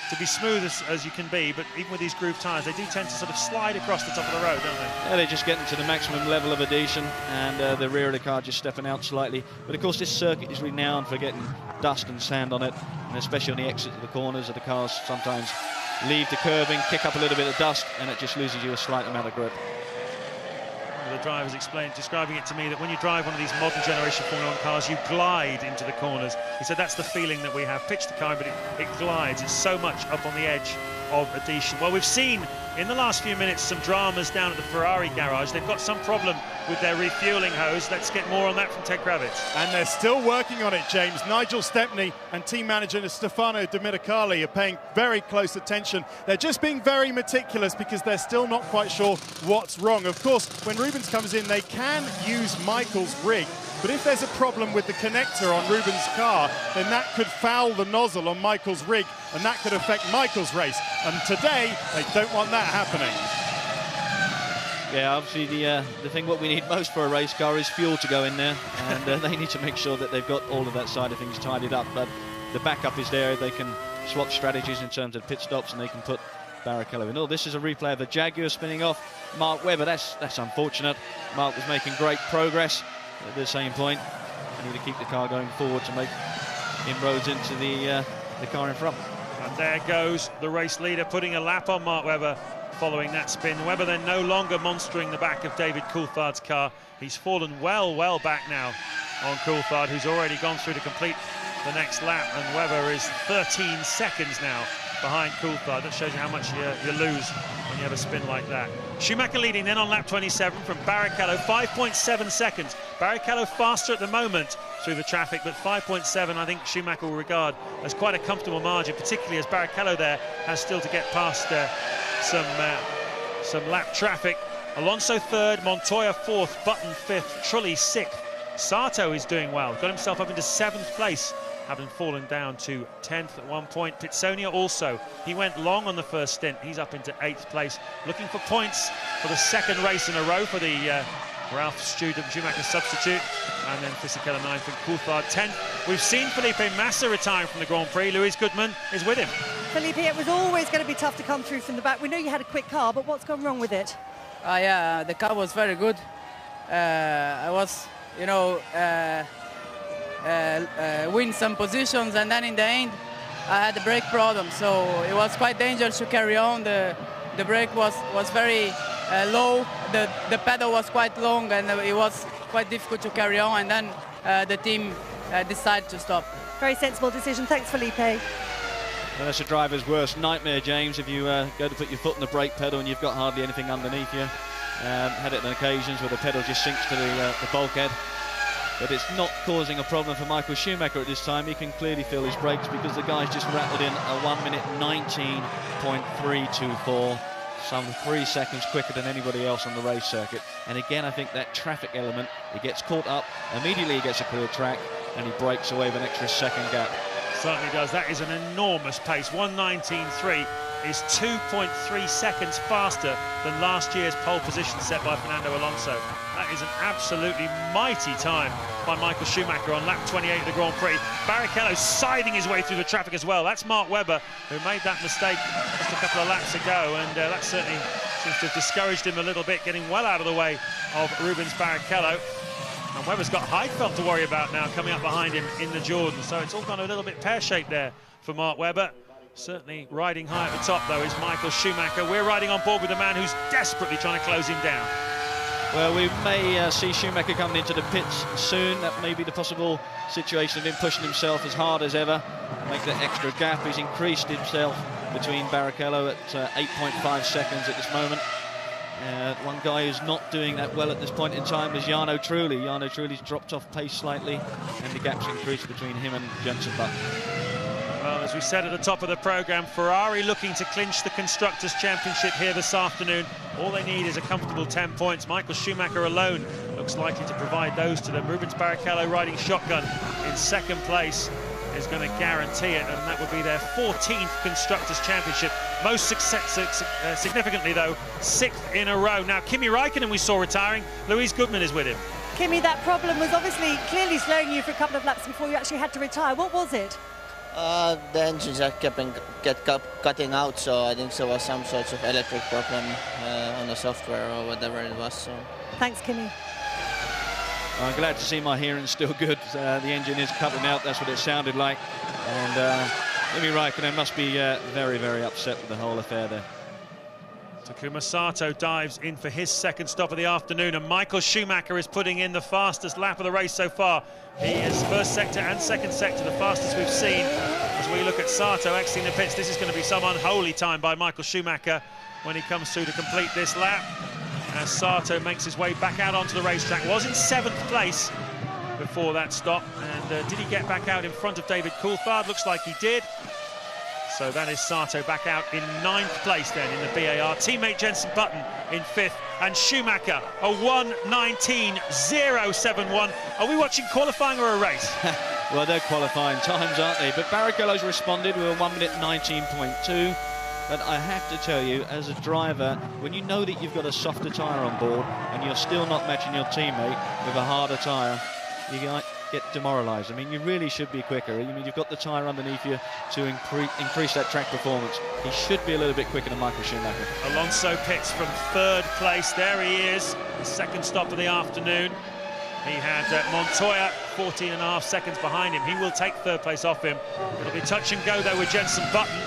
to be smooth as you can be, but even with these groove tyres, they do tend to sort of slide across the top of the road, don't they? Yeah, they're just getting to the maximum level of adhesion, and the rear of the car just stepping out slightly. But of course, this circuit is renowned for getting dust and sand on it, and especially on the exit of the corners of the cars, sometimes leave the curving, kick up a little bit of dust, and it just loses you a slight amount of grip. The drivers describing it to me that when you drive one of these modern generation Formula 1 cars, you glide into the corners. He said that's the feeling that we have. Pitch the car, but it glides. It's so much up on the edge of adhesion. Well, we've seen in the last few minutes some dramas down at the Ferrari garage. They've got some problem with their refueling hose. Let's get more on that from Ted Kravitz. And they're still working on it, James. Nigel Stepney and team manager Stefano Domenicali are paying very close attention. They're just being very meticulous because they're still not quite sure what's wrong. Of course, when Rubens comes in, they can use Michael's rig. But if there's a problem with the connector on Rubens' car, then that could foul the nozzle on Michael's rig, and that could affect Michael's race. And today, they don't want that happening. Yeah, obviously the thing what we need most for a race car is fuel to go in there, and they need to make sure that they've got all of that side of things tidied up. But the backup is there. They can swap strategies in terms of pit stops, and they can put Barrichello in. Oh, this is a replay of the Jaguar spinning off Mark Webber. That's unfortunate. Mark was making great progress. At the same point, I need to keep the car going forward to make inroads into the car in front. And there goes the race leader putting a lap on Mark Webber following that spin. Webber then no longer monstering the back of David Coulthard's car. He's fallen well back now on Coulthard, who's already gone through to complete the next lap, and Webber is 13 seconds now behind Coulthard. That shows you how much you lose when you have a spin like that. Schumacher leading then on lap 27 from Barrichello, 5.7 seconds. Barrichello faster at the moment through the traffic, but 5.7 I think Schumacher will regard as quite a comfortable margin, particularly as Barrichello there has still to get past some lap traffic. Alonso third, Montoya fourth, Button fifth, Trulli sixth. Sato is doing well, got himself up into 7th place, having fallen down to 10th at one point. Pitsonia also, he went long on the first stint. He's up into 8th place, looking for points for the second race in a row for the Ralph Schumacher substitute. And then Fisichella 9th and Coulthard 10th. We've seen Felipe Massa retiring from the Grand Prix. Luis Goodman is with him. Felipe, it was always going to be tough to come through from the back. We know you had a quick car, but what's gone wrong with it? Yeah, the car was very good. I was, win some positions, and then in the end I had a brake problem, so it was quite dangerous to carry on. The brake was very low, the pedal was quite long, and it was quite difficult to carry on, and then the team decided to stop. Very sensible decision. Thanks, Felipe. Well, that's a driver's worst nightmare, James, if you go to put your foot on the brake pedal and you've got hardly anything underneath you. Had it on occasions where the pedal just sinks to the bulkhead. But it's not causing a problem for Michael Schumacher at this time. He can clearly feel his brakes because the guy's just rattled in a 1 minute 19.324, some 3 seconds quicker than anybody else on the race circuit. And again, I think that traffic element, he gets caught up, immediately he gets a clear track, and he breaks away with an extra second gap. Certainly does. That is an enormous pace. 1:19.3 is 2.3 seconds faster than last year's pole position set by Fernando Alonso. That is an absolutely mighty time by Michael Schumacher on lap 28 of the Grand Prix. Barrichello siding his way through the traffic as well. That's Mark Webber, who made that mistake just a couple of laps ago, and that certainly seems to have discouraged him a little bit, getting well out of the way of Rubens Barrichello. And Webber's got Heidfeld to worry about now coming up behind him in the Jordan, so it's all gone a little bit pear-shaped there for Mark Webber. Certainly riding high at the top, though, is Michael Schumacher. We're riding on board with a man who's desperately trying to close him down. Well, we may see Schumacher coming into the pits soon. That may be the possible situation of him pushing himself as hard as ever, make that extra gap. He's increased himself between Barrichello at 8.5 seconds at this moment. One guy who's not doing that well at this point in time is Jarno Trulli. Jarno Trulli's dropped off pace slightly, and the gap's increased between him and Jenson Button. Well, as we said at the top of the programme, Ferrari looking to clinch the Constructors' Championship here this afternoon. All they need is a comfortable 10 points. Michael Schumacher alone looks likely to provide those to them. Rubens Barrichello riding shotgun in second place is going to guarantee it, and that would be their 14th Constructors' Championship. Most significantly, though, 6th in a row. Now, Kimi Raikkonen we saw retiring. Louise Goodman is with him. Kimi, that problem was obviously clearly slowing you for a couple of laps before you actually had to retire. What was it? The engines just kept cutting out, so I think there was some sort of electric problem on the software or whatever it was. So. Thanks, Kimi. I'm glad to see my hearing's still good. The engine is cutting out, that's what it sounded like. And Kimi Raikkonen must be very, very upset with the whole affair there. Takuma Sato dives in for his second stop of the afternoon, and Michael Schumacher is putting in the fastest lap of the race so far. He is first sector and second sector, the fastest we've seen. As we look at Sato exiting the pits, this is going to be some unholy time by Michael Schumacher when he comes through to complete this lap. As Sato makes his way back out onto the racetrack, was in 7th place before that stop, and did he get back out in front of David Coulthard? Looks like he did. So that is Sato back out in 9th place then in the BAR. Teammate Jenson Button in 5th, and Schumacher a 1:19.071. Are we watching qualifying or a race? Well, they're qualifying times, aren't they? But Barrichello's responded with a 1 minute 19.2. But I have to tell you, as a driver, when you know that you've got a softer tyre on board and you're still not matching your teammate with a harder tyre, you get demoralised. I mean, you really should be quicker. I mean, you've got the tyre underneath you to increase that track performance. He should be a little bit quicker than Michael Schumacher. Alonso pits from 3rd place. There he is, his second stop of the afternoon. He had Montoya 14.5 seconds behind him. He will take 3rd place off him. It'll be touch and go, though, with Jenson Button.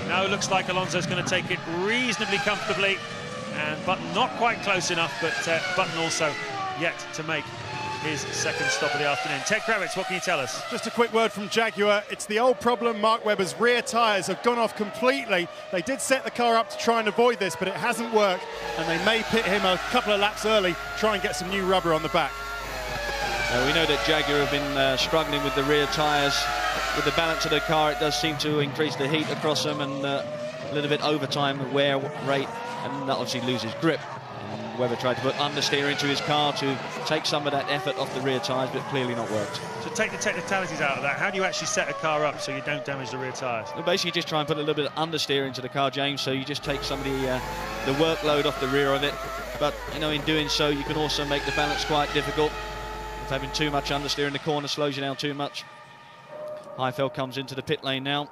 No, it looks like Alonso's going to take it reasonably comfortably, and Button not quite close enough, but Button also yet to make his second stop of the afternoon. Ted Kravitz, what can you tell us? Just a quick word from Jaguar. It's the old problem. Mark Webber's rear tyres have gone off completely. They did set the car up to try and avoid this, but it hasn't worked, and they may pit him a couple of laps early, try and get some new rubber on the back. We know that Jaguar have been struggling with the rear tyres. With the balance of the car, it does seem to increase the heat across them, and a little bit over time wear rate, and that obviously loses grip. And Webber tried to put understeer into his car to take some of that effort off the rear tyres, but clearly not worked. So take the technicalities out of that. How do you actually set a car up so you don't damage the rear tyres? Well, basically just try and put a little bit of understeer into the car, James, so you just take some of the workload off the rear of it. But, you know, in doing so, you can also make the balance quite difficult. If having too much understeer in the corner slows you down too much. Heidfeld comes into the pit lane now.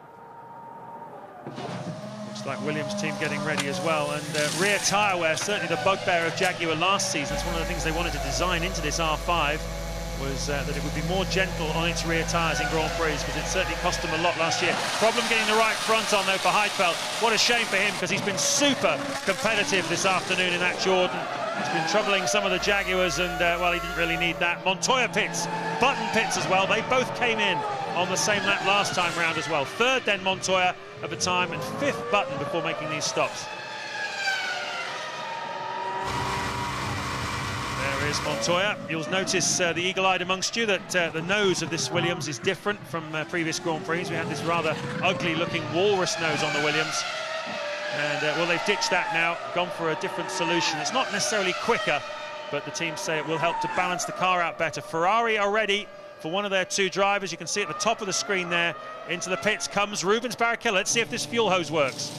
Looks like Williams' team getting ready as well. And rear tyre wear, certainly the bugbear of Jaguar last season. It's one of the things they wanted to design into this R5, was that it would be more gentle on its rear tyres in Grand Prix, because it certainly cost them a lot last year. Problem getting the right front on, though, for Heidfeld. What a shame for him, because he's been super competitive this afternoon in that Jordan. He's been troubling some of the Jaguars, and well, he didn't really need that. Montoya pits, Button pits as well. They both came in on the same lap last time round as well. Third then Montoya at the time, and fifth Button before making these stops. There is Montoya. You'll notice, the eagle-eyed amongst you, that the nose of this Williams is different from previous Grand Prix. We had this rather ugly-looking walrus nose on the Williams. And, well, they've ditched that now, gone for a different solution. It's not necessarily quicker, but the teams say it will help to balance the car out better. Ferrari are ready for one of their two drivers. You can see at the top of the screen there, into the pits comes Rubens Barrichello. Let's see if this fuel hose works.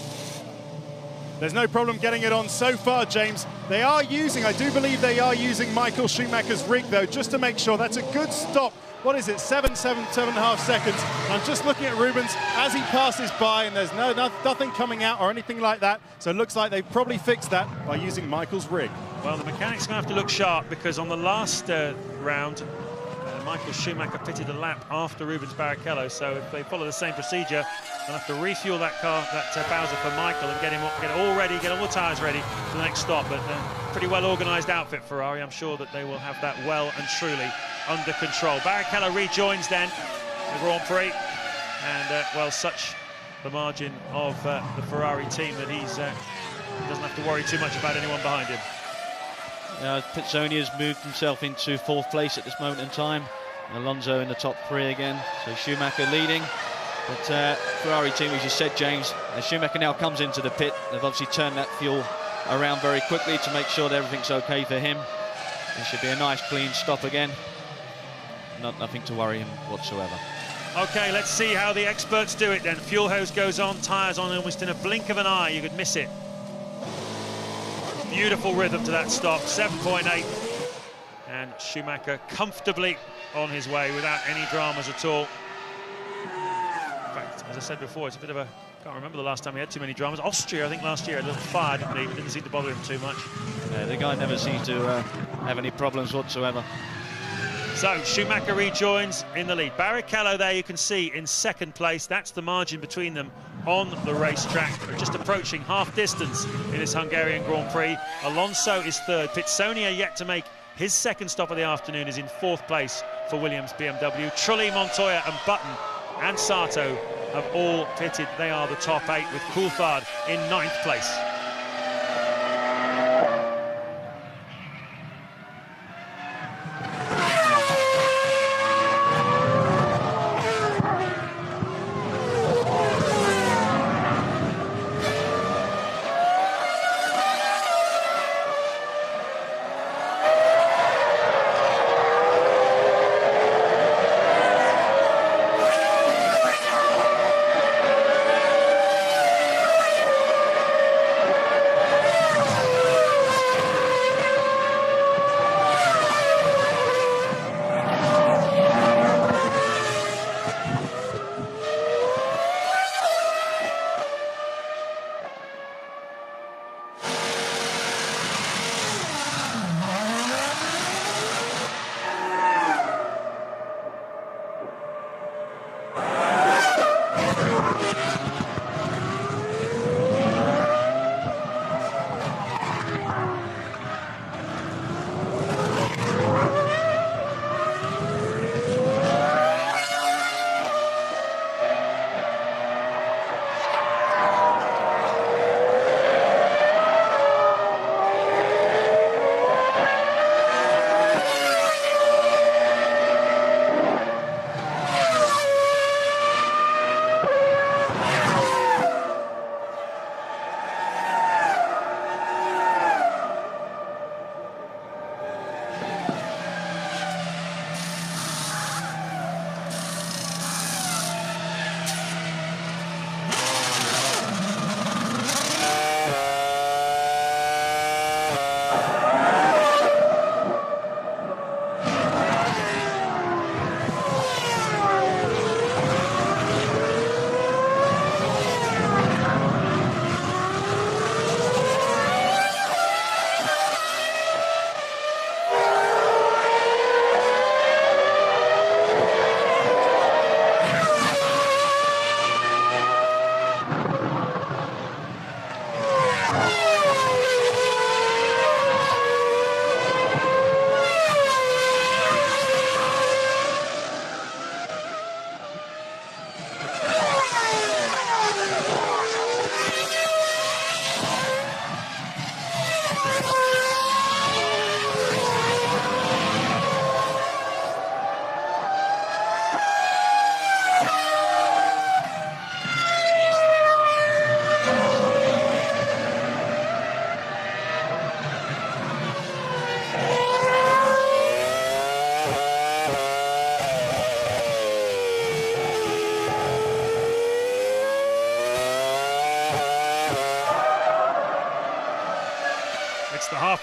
There's no problem getting it on so far, James. They are using, I do believe they are using Michael Schumacher's rig, though, just to make sure. That's a good stop. What is it, 7.5 seconds. And I'm just looking at Rubens as he passes by, and there's nothing coming out or anything like that. So it looks like they've probably fixed that by using Michael's rig. Well, the mechanics are going to have to look sharp, because on the last round, Michael Schumacher pitted a lap after Rubens Barrichello. So if they follow the same procedure, they'll have to refuel that car, that Bowser, for Michael, and get him up, get it all ready, get all the tyres ready for the next stop. But pretty well organised outfit, Ferrari. I'm sure that they will have that well and truly under control. Barrichello rejoins then the Grand Prix, and well, such the margin of the Ferrari team that he doesn't have to worry too much about anyone behind him. Pizzoni has moved himself into fourth place at this moment in time. Alonso in the top three again, so Schumacher leading. But Ferrari team, as you said, James, as Schumacher now comes into the pit, they've obviously turned that fuel around very quickly to make sure that everything's okay for him. It should be a nice clean stop again. Nothing to worry him whatsoever. Okay, let's see how the experts do it then. Fuel hose goes on, tyres on almost in a blink of an eye. You could miss it. Beautiful rhythm to that stop, 7.8. And Schumacher comfortably on his way without any dramas at all. In fact, as I said before, it's a bit of a... I can't remember the last time he had too many dramas. Austria, I think last year, a little fire, didn't he? It didn't seem to bother him too much. Yeah, the guy never seems to have any problems whatsoever. So Schumacher rejoins in the lead. Barrichello there, you can see, in second place. That's the margin between them on the racetrack. They're just approaching half distance in this Hungarian Grand Prix. Alonso is third. Pizzoni yet to make his second stop of the afternoon, is in fourth place for Williams BMW. Trulli, Montoya and Button and Sato have all pitted. They are the top 8, with Coulthard in 9th place.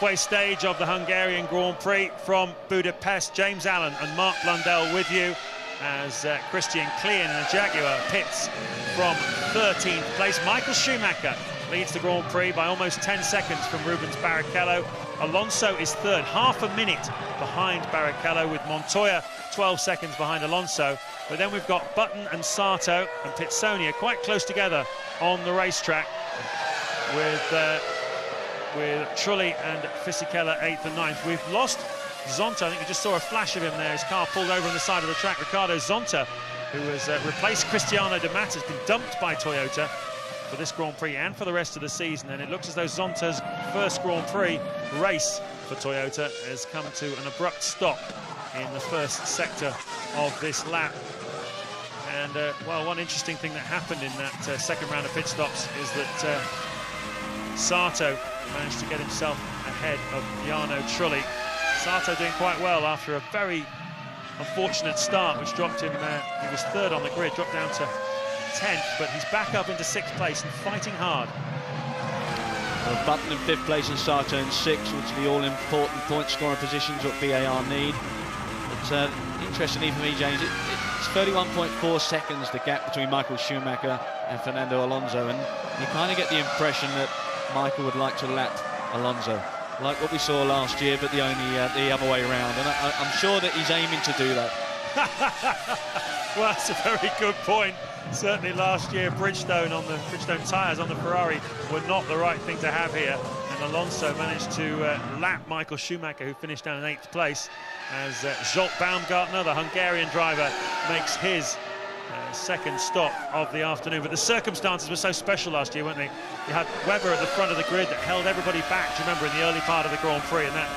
halfway stage of the Hungarian Grand Prix from Budapest. James Allen and Mark Blundell with you as Christian Klein in a Jaguar pits from 13th place. Michael Schumacher leads the Grand Prix by almost 10 seconds from Rubens Barrichello. Alonso is third, half a minute behind Barrichello, with Montoya 12 seconds behind Alonso. But then we've got Button and Sato and Pitsonia quite close together on the racetrack, with Trulli and Fisichella 8th and 9th. We've lost Zonta. I think we just saw a flash of him there. His car pulled over on the side of the track. Ricardo Zonta, who has replaced Cristiano De Matt, has been dumped by Toyota for this Grand Prix and for the rest of the season. And it looks as though Zonta's first Grand Prix race for Toyota has come to an abrupt stop in the first sector of this lap. And, well, one interesting thing that happened in that second round of pit stops is that Sato managed to get himself ahead of Jarno Trulli. Sato doing quite well after a very unfortunate start, which dropped him, he was third on the grid, dropped down to 10th, but he's back up into 6th place and fighting hard. Well, Button in 5th place and Sato in 6th, which are the all-important point-scoring positions what BAR need. But interestingly for me, James, it's 31.4 seconds the gap between Michael Schumacher and Fernando Alonso, and you kind of get the impression that Michael would like to lap Alonso, like what we saw last year, but the other way around. And I'm sure that he's aiming to do that. Well, that's a very good point. Certainly last year, Bridgestone tyres on the Ferrari were not the right thing to have here. And Alonso managed to lap Michael Schumacher, who finished down in 8th place, as Zsolt Baumgartner, the Hungarian driver, makes his second stop of the afternoon. But the circumstances were so special last year, weren't they? You had Webber at the front of the grid that held everybody back, do you remember, in the early part of the Grand Prix, and that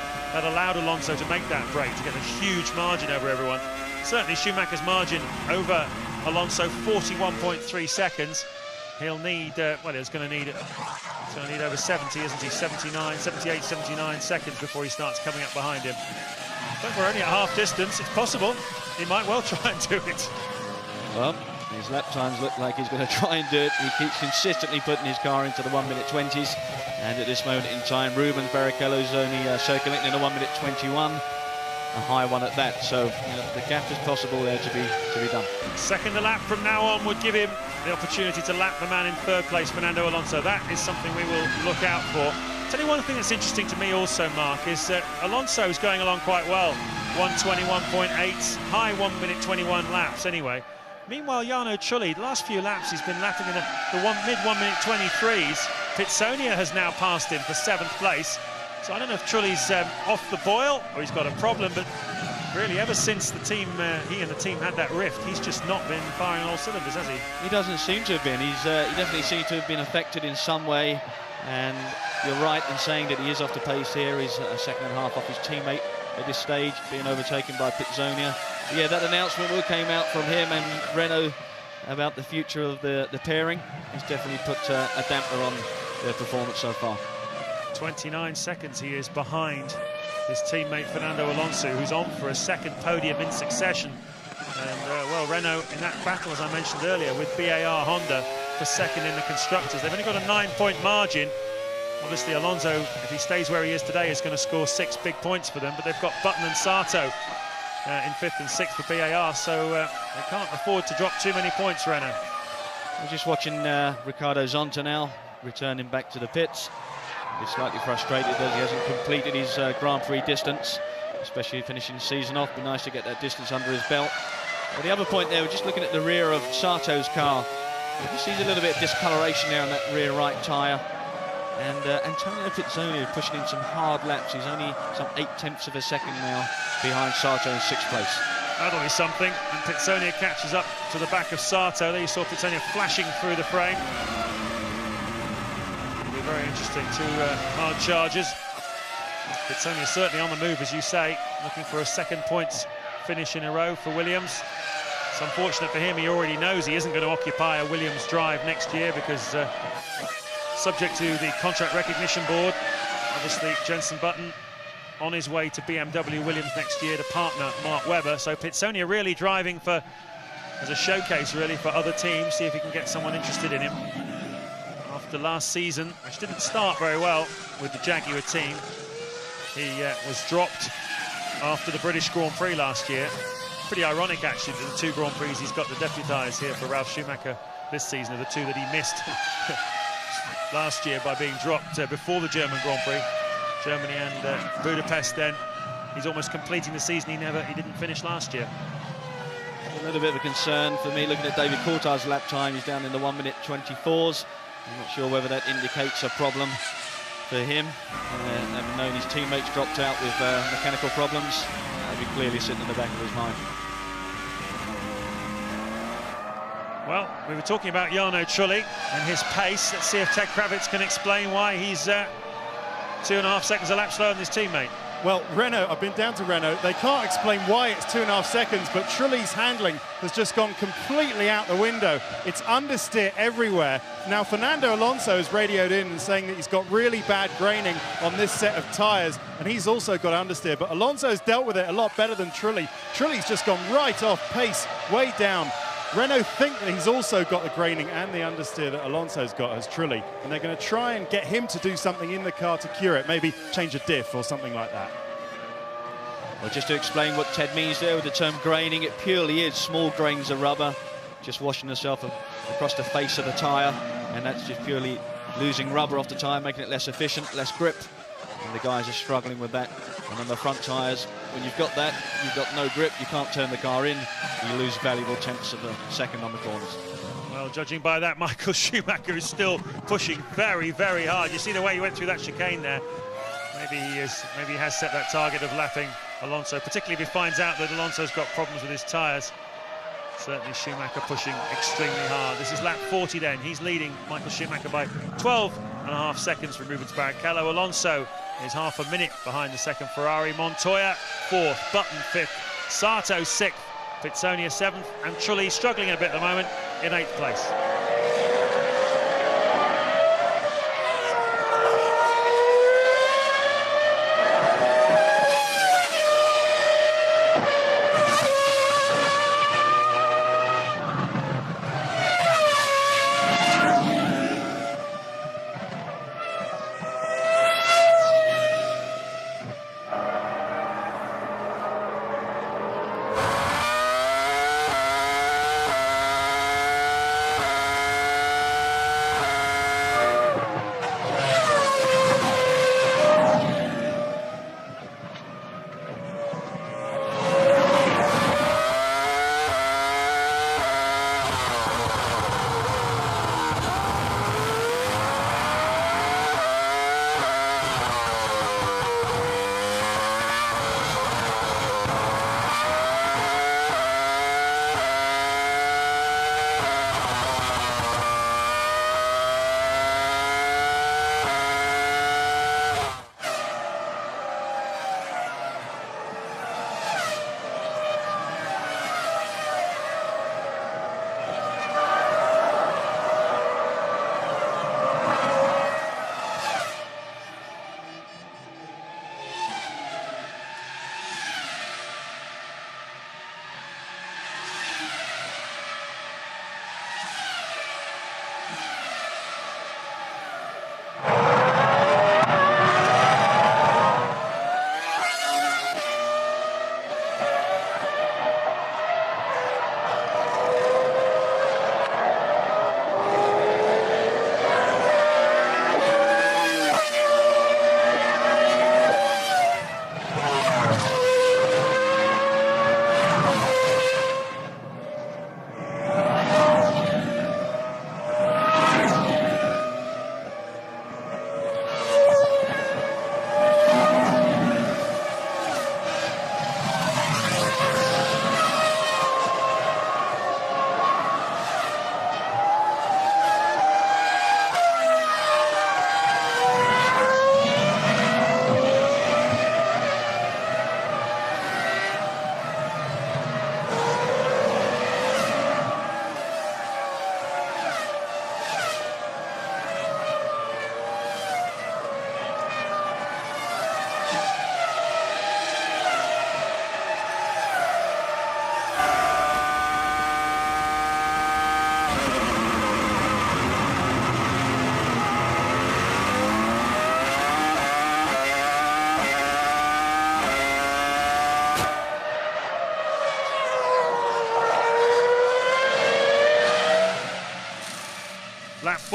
allowed Alonso to make that break, to get a huge margin over everyone. Certainly Schumacher's margin over Alonso, 41.3 seconds. He'll need, well, he's going to need over 70, isn't he? 78, 79 seconds before he starts coming up behind him. But we're only at half distance. It's possible he might well try and do it. Well, his lap times look like he's going to try and do it. He keeps consistently putting his car into the 1 minute 20s, and at this moment in time, Rubens Barrichello's only circulating in a 1 minute 21, a high one at that. So the gap is possible there to be done. Second the lap from now on would give him the opportunity to lap the man in 3rd place, Fernando Alonso. That is something we will look out for. Tell you one thing that's interesting to me also, Mark, is that Alonso is going along quite well. 1:21.8, high 1 minute 21 laps anyway. Meanwhile, Jarno Trulli, the last few laps he's been lapping in the mid 1 minute 23s. Pitsonia has now passed him for 7th place. So I don't know if Trulli's off the boil or he's got a problem, but really ever since the team, he and the team had that rift, he's just not been firing on all cylinders, has he? He doesn't seem to have been. He definitely seems to have been affected in some way, and you're right in saying that he is off the pace here. He's a second and a half off his teammate at this stage, being overtaken by Pitsonia. Yeah, that announcement came out from him and Renault about the future of the pairing. He's definitely put a damper on their performance so far. 29 seconds he is behind his teammate Fernando Alonso, who's on for a second podium in succession. And, well, Renault in that battle, as I mentioned earlier, with BAR Honda for second in the Constructors. They've only got a 9-point margin. Obviously, Alonso, if he stays where he is today, is going to score 6 big points for them. But they've got Button and Sato in 5th and 6th for BAR, so they can't afford to drop too many points, Renault. We're just watching Ricardo Zonta now, returning back to the pits. He's slightly frustrated that he hasn't completed his Grand Prix distance, especially finishing the season off. Be nice to get that distance under his belt. But the other point there, we're just looking at the rear of Sato's car. You can see a little bit of discoloration there on that rear right tyre. And Antonio Pitsonia pushing in some hard laps. He's only some 0.8 of a second now behind Sato in 6th place. That'll be something. And Pitsonia catches up to the back of Sato. There you saw Pitsonia flashing through the frame. It'll be very interesting. 2 hard charges. Pitsonia certainly on the move, as you say, looking for a second points finish in a row for Williams. It's unfortunate for him. He already knows he isn't going to occupy a Williams drive next year because subject to the contract recognition board, obviously Jenson Button on his way to BMW Williams next year to partner Mark Webber. So Pitsonia really driving for, as a showcase really, for other teams, see if he can get someone interested in him. After last season, which didn't start very well with the Jaguar team, He was dropped after the British Grand Prix last year. Pretty ironic, actually, that the 2 Grand Prix he's got to deputise here for Ralf Schumacher this season are the 2 that he missed last year by being dropped before the German Grand Prix. Germany and Budapest then. He's almost completing the season he didn't finish last year. A little bit of a concern for me looking at David Coulthard's lap time. He's down in the 1 minute 24s. I'm not sure whether that indicates a problem for him. Having known his teammates dropped out with mechanical problems, that'll be clearly sitting in the back of his mind. Well, we were talking about Jarno Trulli and his pace. Let's see if Ted Kravitz can explain why he's 2.5 seconds a lap slower than his teammate. Well, Renault, I've been down to Renault. They can't explain why it's 2.5 seconds, but Trulli's handling has just gone completely out the window. It's understeer everywhere. Now, Fernando Alonso has radioed in and saying that he's got really bad graining on this set of tyres, and he's also got understeer, but Alonso's dealt with it a lot better than Trulli. Trulli's just gone right off pace, way down. Renault think that he's also got the graining and the understeer that Alonso's got as Trulli, and they're going to try and get him to do something in the car to cure it, maybe change a diff or something like that. Well, just to explain what Ted means there with the term graining, it purely is small grains of rubber just washing itself across the face of the tyre, and that's just purely losing rubber off the tyre, making it less efficient, less grip, and the guys are struggling with that. And on the front tyres, when you've got that, you've got no grip, you can't turn the car in, you lose valuable tenths of a second on the corners. Well, judging by that, Michael Schumacher is still pushing very, very hard. You see the way he went through that chicane there. Maybe he has set that target of lapping Alonso, particularly if he finds out that Alonso's got problems with his tyres. Certainly Schumacher pushing extremely hard. This is lap 40 then. He's leading Michael Schumacher by 12.5 seconds from Rubens Barrichello. Alonso is half a minute behind the second Ferrari. Montoya 4th, Button 5th, Sato 6th, Pitsonia 7th, and Trulli struggling a bit at the moment in 8th place.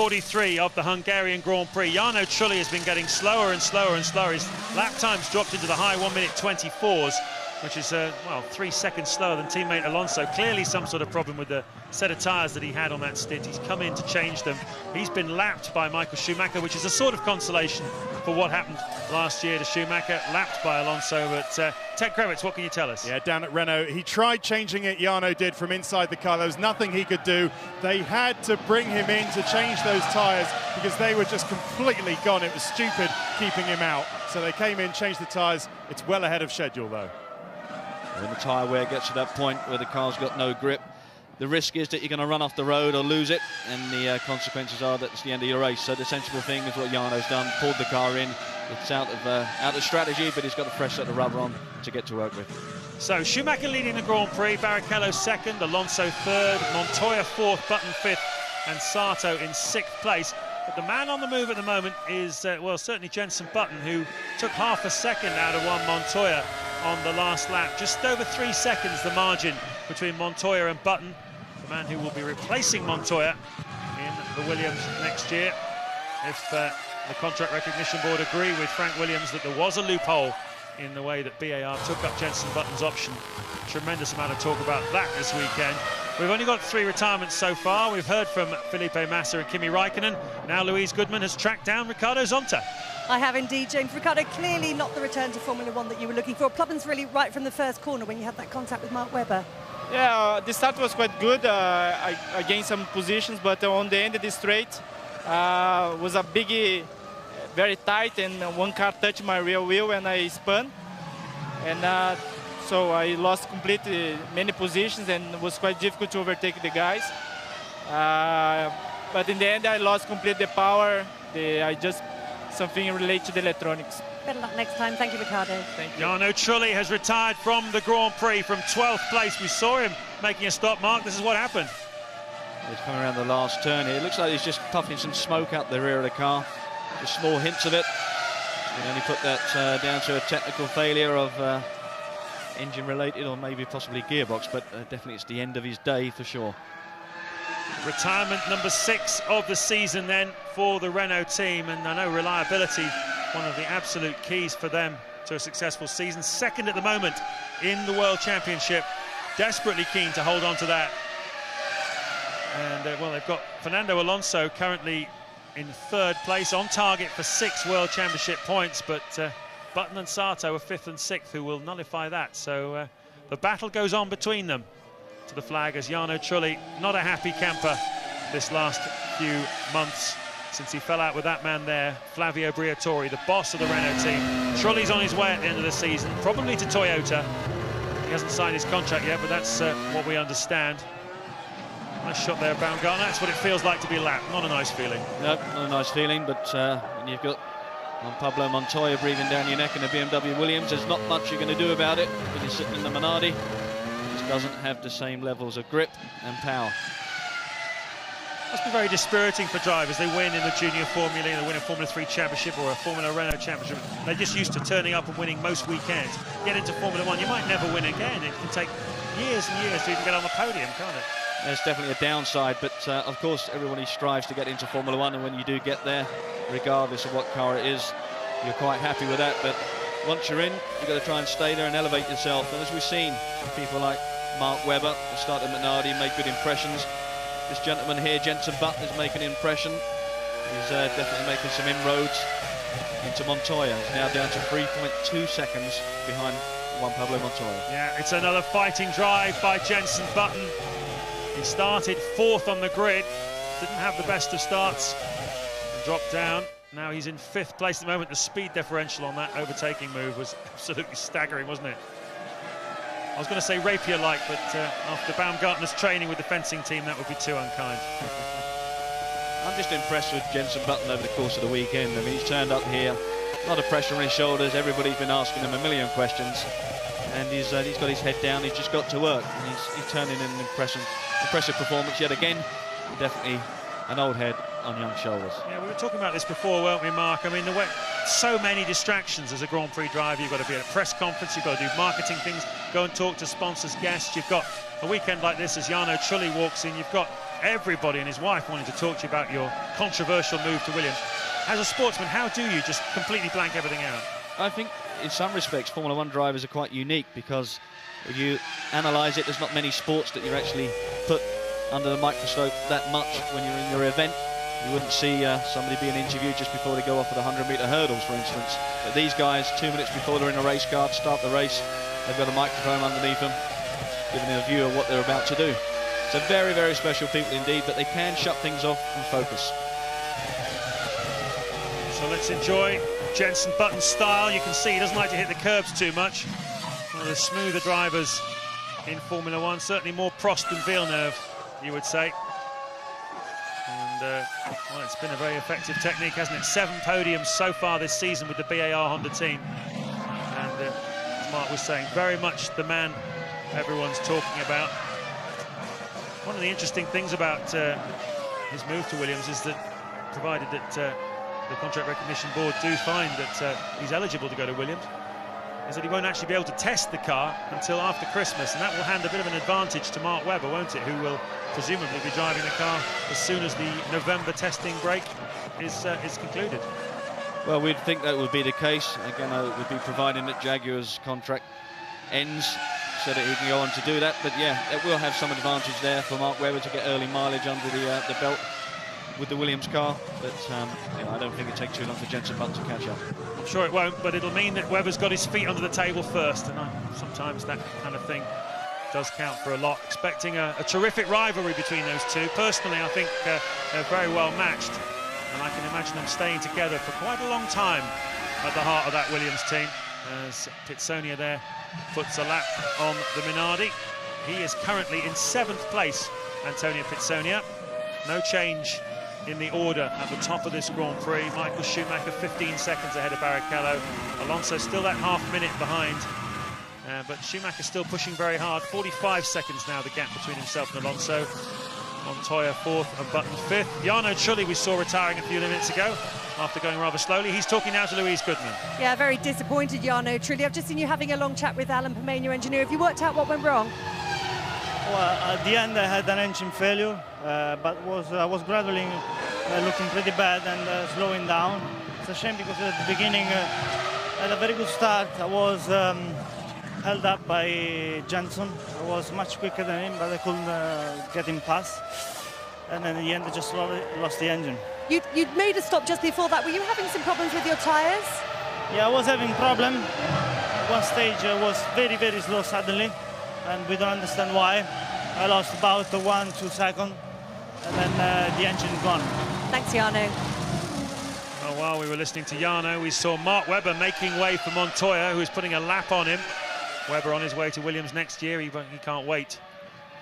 43 of the Hungarian Grand Prix. Jarno Trulli has been getting slower and slower and slower. His lap time's dropped into the high 1:24s, which is, well, 3 seconds slower than teammate Alonso. Clearly some sort of problem with the set of tyres that he had on that stint. He's come in to change them. He's been lapped by Michael Schumacher, which is a sort of consolation for what happened last year to Schumacher, lapped by Alonso. But Ted Kravitz, what can you tell us? Yeah, down at Renault, he tried changing it, Jarno did, from inside the car. There was nothing he could do. They had to bring him in to change those tyres because they were just completely gone. It was stupid keeping him out. So they came in, changed the tyres. It's well ahead of schedule, though. When the tyre wear gets to that point where the car's got no grip, the risk is that you're going to run off the road or lose it, and the consequences are that it's the end of your race. So the sensible thing is what Jarno's done, pulled the car in. It's out of strategy, but he's got a fresh set of rubber on to get to work with. So Schumacher leading the Grand Prix, Barrichello second, Alonso third, Montoya fourth, Button fifth, and Sato in sixth place. But the man on the move at the moment is, well, certainly Jenson Button, who took half a second out of Juan Montoya on the last lap. Just over 3 seconds the margin between Montoya and Button, the man who will be replacing Montoya in the Williams next year. If the Contract Recognition Board agree with Frank Williams that there was a loophole in the way that BAR took up Jenson Button's option. Tremendous amount of talk about that this weekend. We've only got 3 retirements so far. We've heard from Felipe Massa and Kimi Raikkonen. Now Louise Goodman has tracked down Ricardo Zonta. I have indeed, James. Ricardo, clearly not the return to Formula One that you were looking for. Problems really right from the first corner when you had that contact with Mark Webber. Yeah, the start was quite good. I gained some positions, but on the end of the straight was a big, very tight, and one car touched my rear wheel and I spun. And so I lost completely many positions, and it was quite difficult to overtake the guys. But in the end, I lost completely the power. Something related to the electronics. Better luck next time. Thank you, Ricardo. Thank you. Jarno Trulli has retired from the Grand Prix from 12th place. We saw him making a stop, Mark. This is what happened. He's coming around the last turn here. It looks like he's just puffing some smoke out the rear of the car. Just small hints of it. You can only put that down to a technical failure of engine-related or maybe possibly gearbox, but definitely it's the end of his day for sure. Retirement number 6 of the season then for the Renault team, and I know reliability, one of the absolute keys for them to a successful season. Second at the moment in the World Championship, desperately keen to hold on to that. And well, they've got Fernando Alonso currently in 3rd place, on target for 6 World Championship points, but Button and Sato are 5th and 6th, who will nullify that. So the battle goes on between them to the flag, as Jarno Trulli, not a happy camper this last few months since he fell out with that man there, Flavio Briatore, the boss of the Renault team. Trulli's on his way at the end of the season, probably to Toyota. He hasn't signed his contract yet, but that's what we understand. Nice shot there, Baumgartner. That's what it feels like to be lapped. Not a nice feeling. No, not a nice feeling, but when you've got Pablo Montoya breathing down your neck in a BMW Williams, there's not much you're going to do about it when you're sitting in the Minardi. Doesn't have the same levels of grip and power. Must be very dispiriting for drivers. They win in the Junior Formula, they win a Formula 3 Championship or a Formula Renault Championship. They're just used to turning up and winning most weekends. Get into Formula 1, you might never win again. It can take years and years to even get on the podium, can't it? There's definitely a downside, but of course everybody strives to get into Formula 1, and when you do get there, regardless of what car it is, you're quite happy with that. But once you're in, you've got to try and stay there and elevate yourself. And as we've seen, people like Mark Webber, who started at Minardi, made good impressions. This gentleman here, Jenson Button, is making an impression. He's definitely making some inroads into Montoya. He's now down to 3.2 seconds behind Juan Pablo Montoya. Yeah, it's another fighting drive by Jenson Button. He started 4th on the grid, didn't have the best of starts, and dropped down. Now he's in 5th place at the moment. The speed differential on that overtaking move was absolutely staggering, wasn't it? I was going to say rapier-like, but after Baumgartner's training with the fencing team, that would be too unkind. I'm just impressed with Jenson Button over the course of the weekend. I mean, he's turned up here, a lot of pressure on his shoulders. Everybody's been asking him a million questions, and he's got his head down. He's just got to work, and he's turning in an impressive performance yet again. Definitely an old head on young shoulders. Yeah, we were talking about this before, weren't we, Mark? I mean, there were so many distractions as a Grand Prix driver. You've got to be at a press conference, you've got to do marketing things, go and talk to sponsors, guests. You've got a weekend like this as Jarno Trulli walks in. You've got everybody and his wife wanting to talk to you about your controversial move to Williams. As a sportsman, how do you just completely blank everything out? I think in some respects Formula One drivers are quite unique, because if you analyse it, there's not many sports that you're actually put under the microscope that much when you're in your event. You wouldn't see somebody being interviewed just before they go off for the 100-metre hurdles, for instance. But these guys, 2 minutes before they're in a race car to start the race, they've got a microphone underneath them, giving them a view of what they're about to do. So very, very special people indeed, but they can shut things off and focus. So let's enjoy Jenson Button's style. You can see he doesn't like to hit the curbs too much. One of the smoother drivers in Formula One, certainly more Prost than Villeneuve, you would say. And well, it's been a very effective technique, hasn't it? 7 podiums so far this season with the BAR Honda team. And as Mark was saying, very much the man everyone's talking about. One of the interesting things about his move to Williams is that, provided that the Contract Recognition Board do find that he's eligible to go to Williams, is that he won't actually be able to test the car until after Christmas, and that will hand a bit of an advantage to Mark Webber, won't it, who will presumably be driving the car as soon as the November testing break is concluded. Well, we'd think that would be the case. Again, it would be providing that Jaguar's contract ends so that he can go on to do that. But yeah, it will have some advantage there for Mark Webber to get early mileage under the belt with the Williams car. But you know, I don't think it takes too long for Jenson Button to catch up. I'm sure it won't, but it'll mean that Webber's got his feet under the table first, and sometimes that kind of thing does count for a lot. Expecting a terrific rivalry between those two. Personally, I think they're very well matched, and I can imagine them staying together for quite a long time at the heart of that Williams team. As Pitsonia there puts a lap on the Minardi. He is currently in 7th place, Antonio Pitsonia. No change in the order at the top of this Grand Prix. Michael Schumacher 15 seconds ahead of Barrichello. Alonso still that half-minute behind. But Schumacher still pushing very hard. 45 seconds now, the gap between himself and Alonso. Montoya 4th and Button 5th. Jarno Trulli we saw retiring a few minutes ago after going rather slowly. He's talking now to Louise Goodman. Yeah, very disappointed, Jarno Trulli. I've just seen you having a long chat with Alan Permain, your engineer. Have you worked out what went wrong? Well, at the end I had an engine failure, but I was gradually looking pretty bad and slowing down. It's a shame because at the beginning I had a very good start. I was held up by Jenson. I was much quicker than him, but I couldn't get him past. And then in the end I just lost the engine. You'd made a stop just before that. Were you having some problems with your tyres? Yeah, I was having problem. One stage I was very, very slow suddenly, and we don't understand why. I lost about 1-2 seconds, and then the engine gone. Thanks, Jarno. Well, while we were listening to Jarno, we saw Mark Webber making way for Montoya, who is putting a lap on him. Webber on his way to Williams next year. He can't wait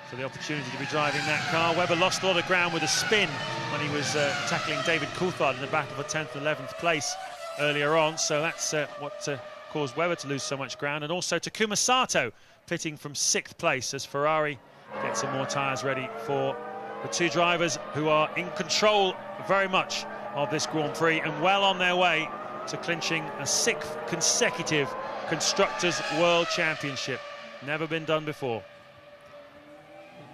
for the opportunity to be driving that car. Webber lost a lot of ground with a spin when he was tackling David Coulthard in the battle for 10th and 11th place earlier on. So that's what caused Webber to lose so much ground. And also Takuma Sato pitting from 6th place as Ferrari get some more tyres ready for the two drivers who are in control very much of this Grand Prix and well on their way to clinching a 6th consecutive Constructors' World Championship. Never been done before.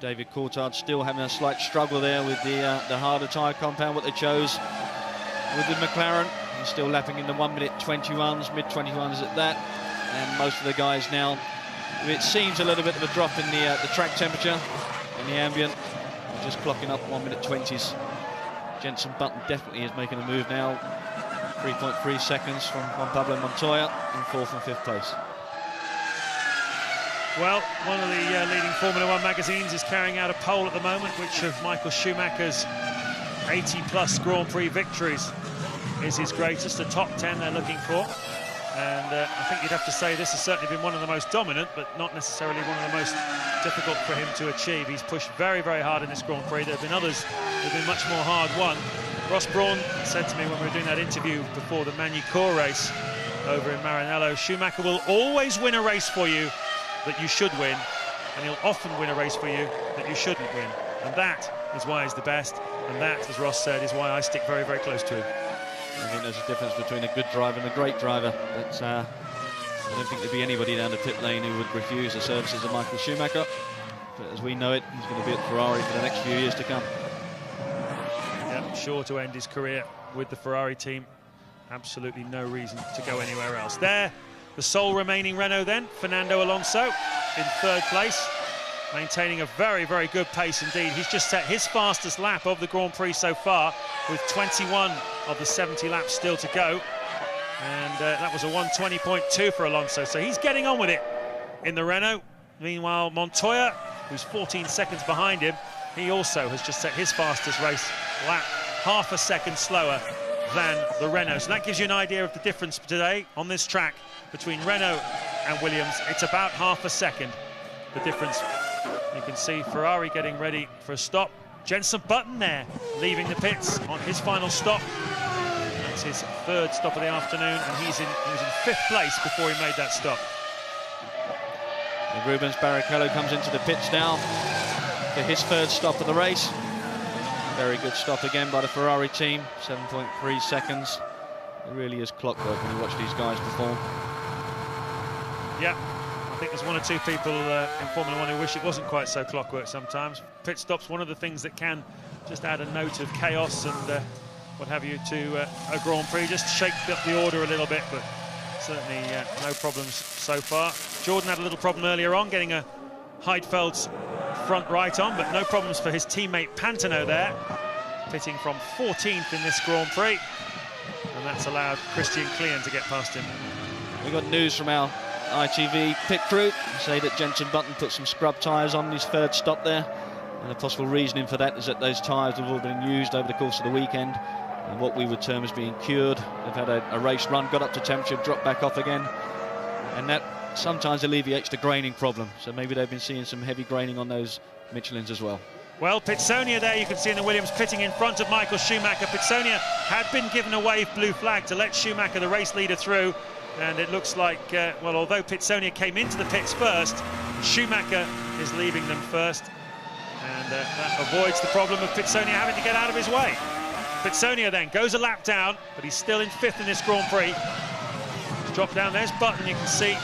David Coulthard still having a slight struggle there with the harder tyre compound, what they chose with the McLaren. He's still lapping in the 1-minute 21s, mid-21s at that. And most of the guys now, it seems a little bit of a drop in the track temperature in the ambient. Just clocking up 1-minute 20s. Jenson Button definitely is making a move now. 3.3 seconds from Juan Pablo Montoya in 4th and 5th place. Well, one of the leading Formula One magazines is carrying out a poll at the moment, which of Michael Schumacher's 80-plus Grand Prix victories is his greatest. The top 10 they're looking for. And I think you'd have to say this has certainly been one of the most dominant, but not necessarily one of the most difficult for him to achieve. He's pushed very, very hard in this Grand Prix. There have been others who have been much more hard-won. Ross Brawn said to me when we were doing that interview before the Magny-Cours race over in Maranello, Schumacher will always win a race for you that you should win, and he'll often win a race for you that you shouldn't win. And that is why he's the best, and that, as Ross said, is why I stick very, very close to him. I think there's a difference between a good driver and a great driver, but I don't think there'd be anybody down the pit lane who would refuse the services of Michael Schumacher. but as we know it, he's going to be at Ferrari for the next few years to come. Yeah, sure to end his career with the Ferrari team. Absolutely no reason to go anywhere else. There, the sole remaining Renault then, Fernando Alonso in third place, maintaining a very, very good pace indeed. He's just set his fastest lap of the Grand Prix so far, with 21 of the 70 laps still to go. And that was a 1:20.2 for Alonso, so he's getting on with it in the Renault. Meanwhile, Montoya, who's 14 seconds behind him, he also has just set his fastest race lap half a second slower than the Renault. So that gives you an idea of the difference today on this track between Renault and Williams. It's about half a second, the difference. You can see Ferrari getting ready for a stop. Jenson Button there, leaving the pits on his final stop. That's his third stop of the afternoon, and he was in fifth place before he made that stop. And Rubens Barrichello comes into the pits now for his third stop of the race. Very good stop again by the Ferrari team, 7.3 seconds. It really is clockwork when you watch these guys perform. Yeah, I think there's one or two people in Formula One who wish it wasn't quite so clockwork sometimes. Pit stop's one of the things that can just add a note of chaos and what have you to a Grand Prix, just shake up the order a little bit, but certainly no problems so far. Jordan had a little problem earlier on getting a Heidfeld's front right on, but no problems for his teammate Pantano there, pitting from 14th in this Grand Prix, and that's allowed Christian Klein to get past him. We've got news from our ITV pit crew, say that Jenson Button put some scrub tyres on his third stop there, and the possible reasoning for that is that those tyres have all been used over the course of the weekend, and what we would term as being cured. They've had a race run, got up to temperature, dropped back off again, and that sometimes alleviates the graining problem. So maybe they've been seeing some heavy graining on those Michelins as well. Well, Pitsonia there, you can see in the Williams pitting in front of Michael Schumacher. Pitsonia had been given a wave blue flag to let Schumacher, the race leader, through. And it looks like, well, although Pitsonia came into the pits first, Schumacher is leaving them first. And that avoids the problem of Pitsonia having to get out of his way. Pitsonia then goes a lap down, but he's still in fifth in this Grand Prix. He's dropped down, there's Button, you can see.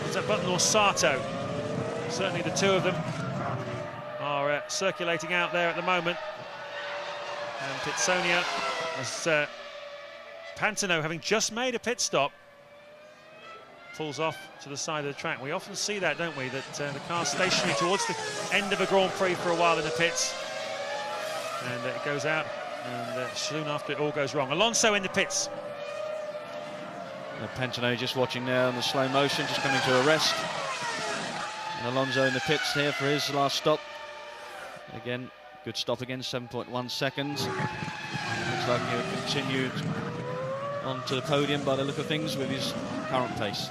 Is that Button or Sato? Certainly the two of them are circulating out there at the moment. And Pitsonia has Pantano, having just made a pit stop, pulls off to the side of the track. We often see that, don't we, that the car's stationary towards the end of a Grand Prix for a while in the pits, and it goes out, and soon after it all goes wrong. Alonso in the pits. Pantano just watching there on the slow motion, just coming to a rest. And Alonso in the pits here for his last stop. Again, good stop again, 7.1 seconds. Looks like he'll continue onto the podium by the look of things with his current pace.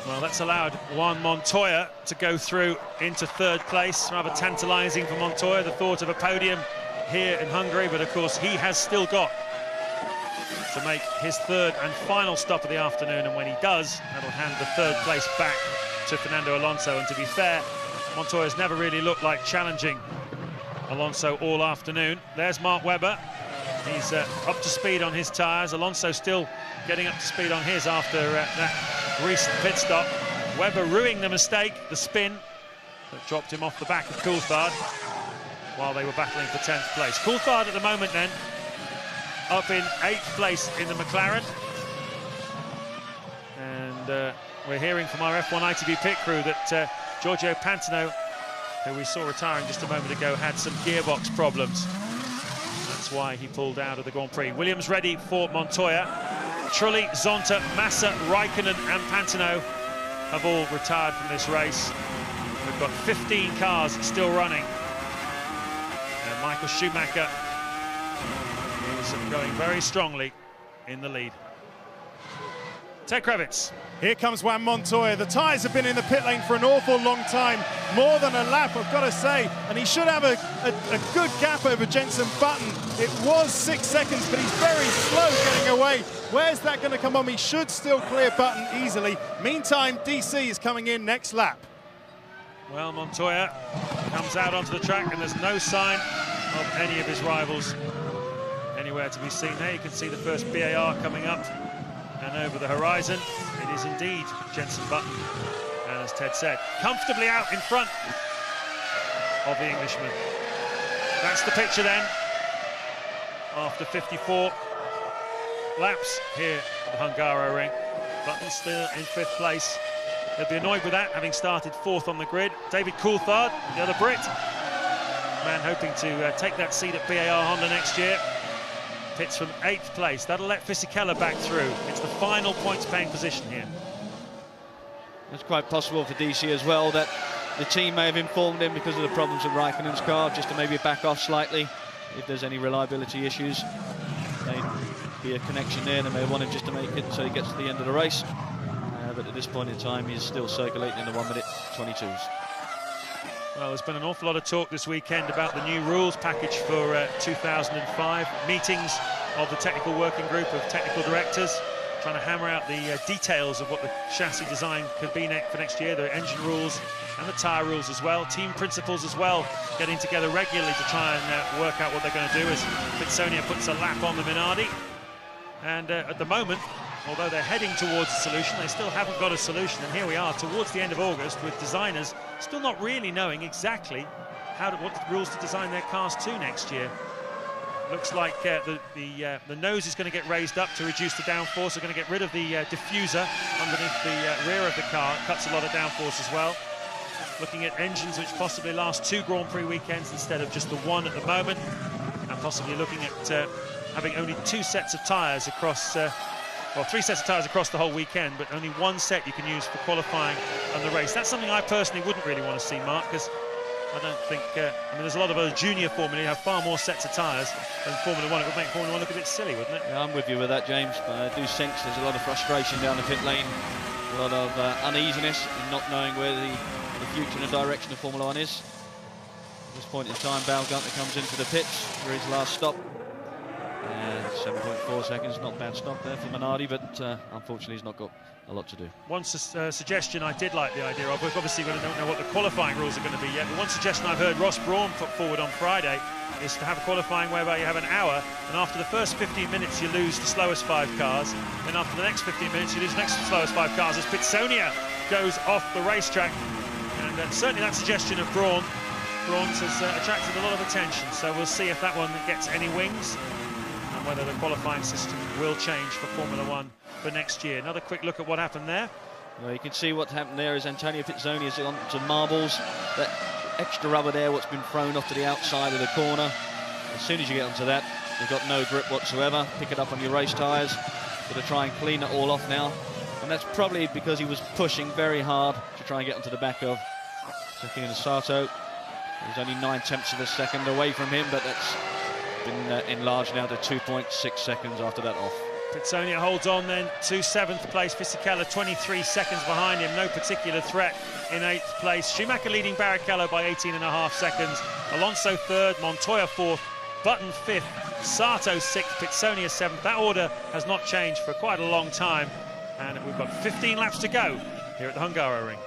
Well, that's allowed Juan Montoya to go through into third place. Rather tantalising for Montoya, the thought of a podium here in Hungary, but of course he has still got to make his third and final stop of the afternoon, and when he does, that'll hand the third place back to Fernando Alonso. And to be fair, Montoya's never really looked like challenging Alonso all afternoon. There's Mark Webber. He's up to speed on his tyres. Alonso still getting up to speed on his after that recent pit stop. Webber ruining the mistake, the spin that dropped him off the back of Coulthard while they were battling for 10th place. Coulthard at the moment then up in 8th place in the McLaren. And we're hearing from our F1 ITV pit crew that Giorgio Pantano, who we saw retiring just a moment ago, had some gearbox problems. That's why he pulled out of the Grand Prix. Williams ready for Montoya. Trulli, Zonta, Massa, Raikkonen and Pantano have all retired from this race. We've got 15 cars still running. And Michael Schumacher is going very strongly in the lead. Ted Kravitz. Here comes Juan Montoya. The tyres have been in the pit lane for an awful long time, more than a lap, I've got to say, and he should have a good gap over Jenson Button. It was 6 seconds, but he's very slow getting away. Where's that going to come on? He should still clear Button easily. Meantime, DC is coming in next lap. Well, Montoya comes out onto the track, and there's no sign of any of his rivals anywhere to be seen there. You can see the first BAR coming up, and over the horizon it is indeed Jenson Button, and as Ted said, comfortably out in front of the Englishman. That's the picture then, after 54 laps here at the Hungaroring. Button still in 5th place. They'll be annoyed with that, having started 4th on the grid. David Coulthard, the other Brit, man hoping to take that seat at BAR Honda next year. Pits from 8th place. That'll let Fisichella back through. It's the final points-paying position here. It's quite possible for DC as well that the team may have informed him because of the problems with Raikkonen's car, just to maybe back off slightly if there's any reliability issues. There'd be a connection there, they may want him just to make it so he gets to the end of the race. But at this point in time, he's still circulating in the 1-minute 22s. Well, there's been an awful lot of talk this weekend about the new rules package for 2005. Meetings of the technical working group of technical directors, trying to hammer out the details of what the chassis design could be for next year, the engine rules and the tyre rules as well. Team principals as well, getting together regularly to try and work out what they're going to do as Pitsonia puts a lap on the Minardi. And at the moment, although they're heading towards a solution, they still haven't got a solution. And here we are towards the end of August with designers still not really knowing exactly what rules to design their cars to next year. Looks like the nose is going to get raised up to reduce the downforce. They're going to get rid of the diffuser underneath the rear of the car. It cuts a lot of downforce as well. Looking at engines which possibly last 2 Grand Prix weekends instead of just the 1 at the moment. And possibly looking at having only 2 sets of tyres across, well, 3 sets of tyres across the whole weekend, but only 1 set you can use for qualifying and the race. That's something I personally wouldn't really want to see, Mark, because I don't think, I mean, there's a lot of other junior Formula who have far more sets of tyres than Formula 1. It would make Formula 1 look a bit silly, wouldn't it? Yeah, I'm with you with that, James, but I do sense there's a lot of frustration down the pit lane, a lot of uneasiness in not knowing where the future and the direction of Formula 1 is. At this point in time, Baumgartner comes into the pits for his last stop. And 7.4 seconds, not a bad stop there for Minardi, but unfortunately he's not got a lot to do. One suggestion I did like the idea of, obviously we don't know what the qualifying rules are going to be yet, but one suggestion I've heard Ross Brawn put forward on Friday is to have a qualifying whereby you have an hour, and after the first 15 minutes you lose the slowest 5 cars, then after the next 15 minutes you lose the next slowest 5 cars as Pitsonia goes off the racetrack. And certainly that suggestion of Brawn's has attracted a lot of attention, so we'll see if that one gets any wings, whether the qualifying system will change for Formula 1 for next year. Another quick look at what happened there. Well, you can see what happened there is Antonio Pizzoni has gone to marbles. That extra rubber there, what's been thrown off to the outside of the corner. As soon as you get onto that, you've got no grip whatsoever. Pick it up on your race tyres. Got to try and clean it all off now. And that's probably because he was pushing very hard to try and get onto the back of Takuma Sato. He's only 9/10 of a second away from him, but that's been enlarged now to 2.6 seconds after that off. Pitsonia holds on then to 7th place. Fisichella 23 seconds behind him, no particular threat in 8th place. Schumacher leading Barrichello by 18.5 seconds. Alonso 3rd, Montoya 4th, Button 5th, Sato 6th, Pitsonia 7th. That order has not changed for quite a long time, and we've got 15 laps to go here at the Hungaroring.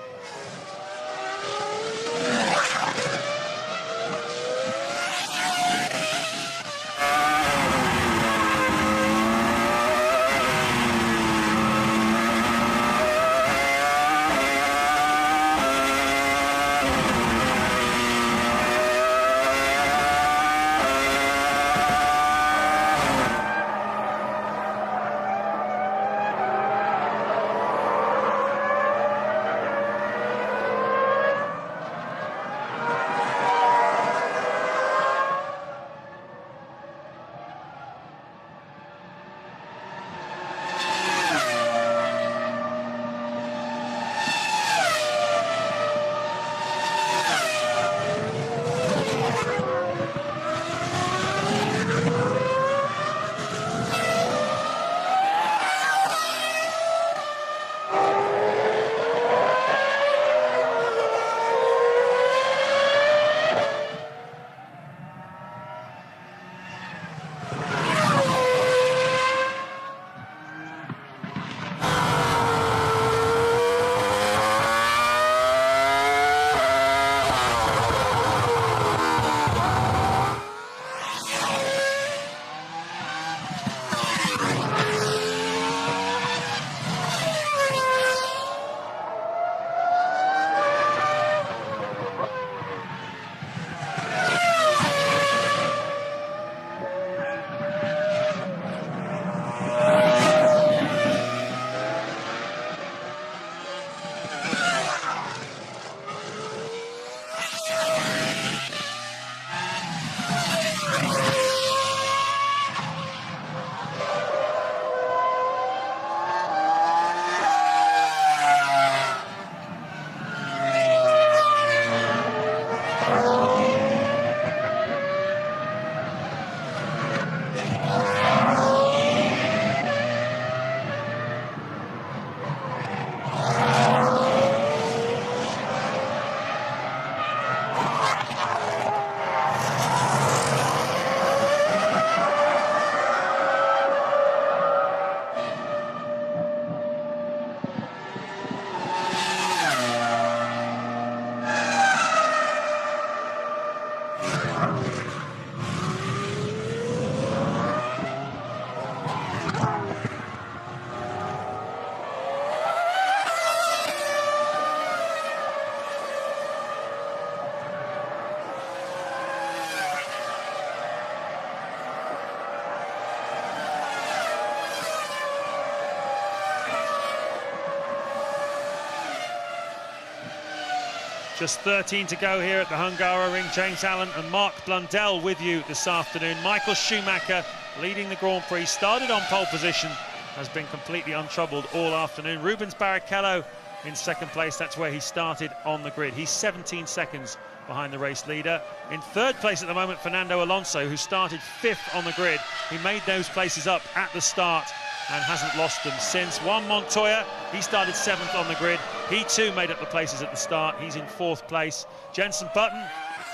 Just 13 to go here at the Hungaroring. James Allen and Mark Blundell with you this afternoon. Michael Schumacher leading the Grand Prix, started on pole position, has been completely untroubled all afternoon. Rubens Barrichello in second place, that's where he started on the grid. He's 17 seconds behind the race leader. In third place at the moment, Fernando Alonso, who started 5th on the grid. He made those places up at the start and hasn't lost them since. Juan Montoya, he started 7th on the grid. He too made up the places at the start. He's in 4th place. Jenson Button,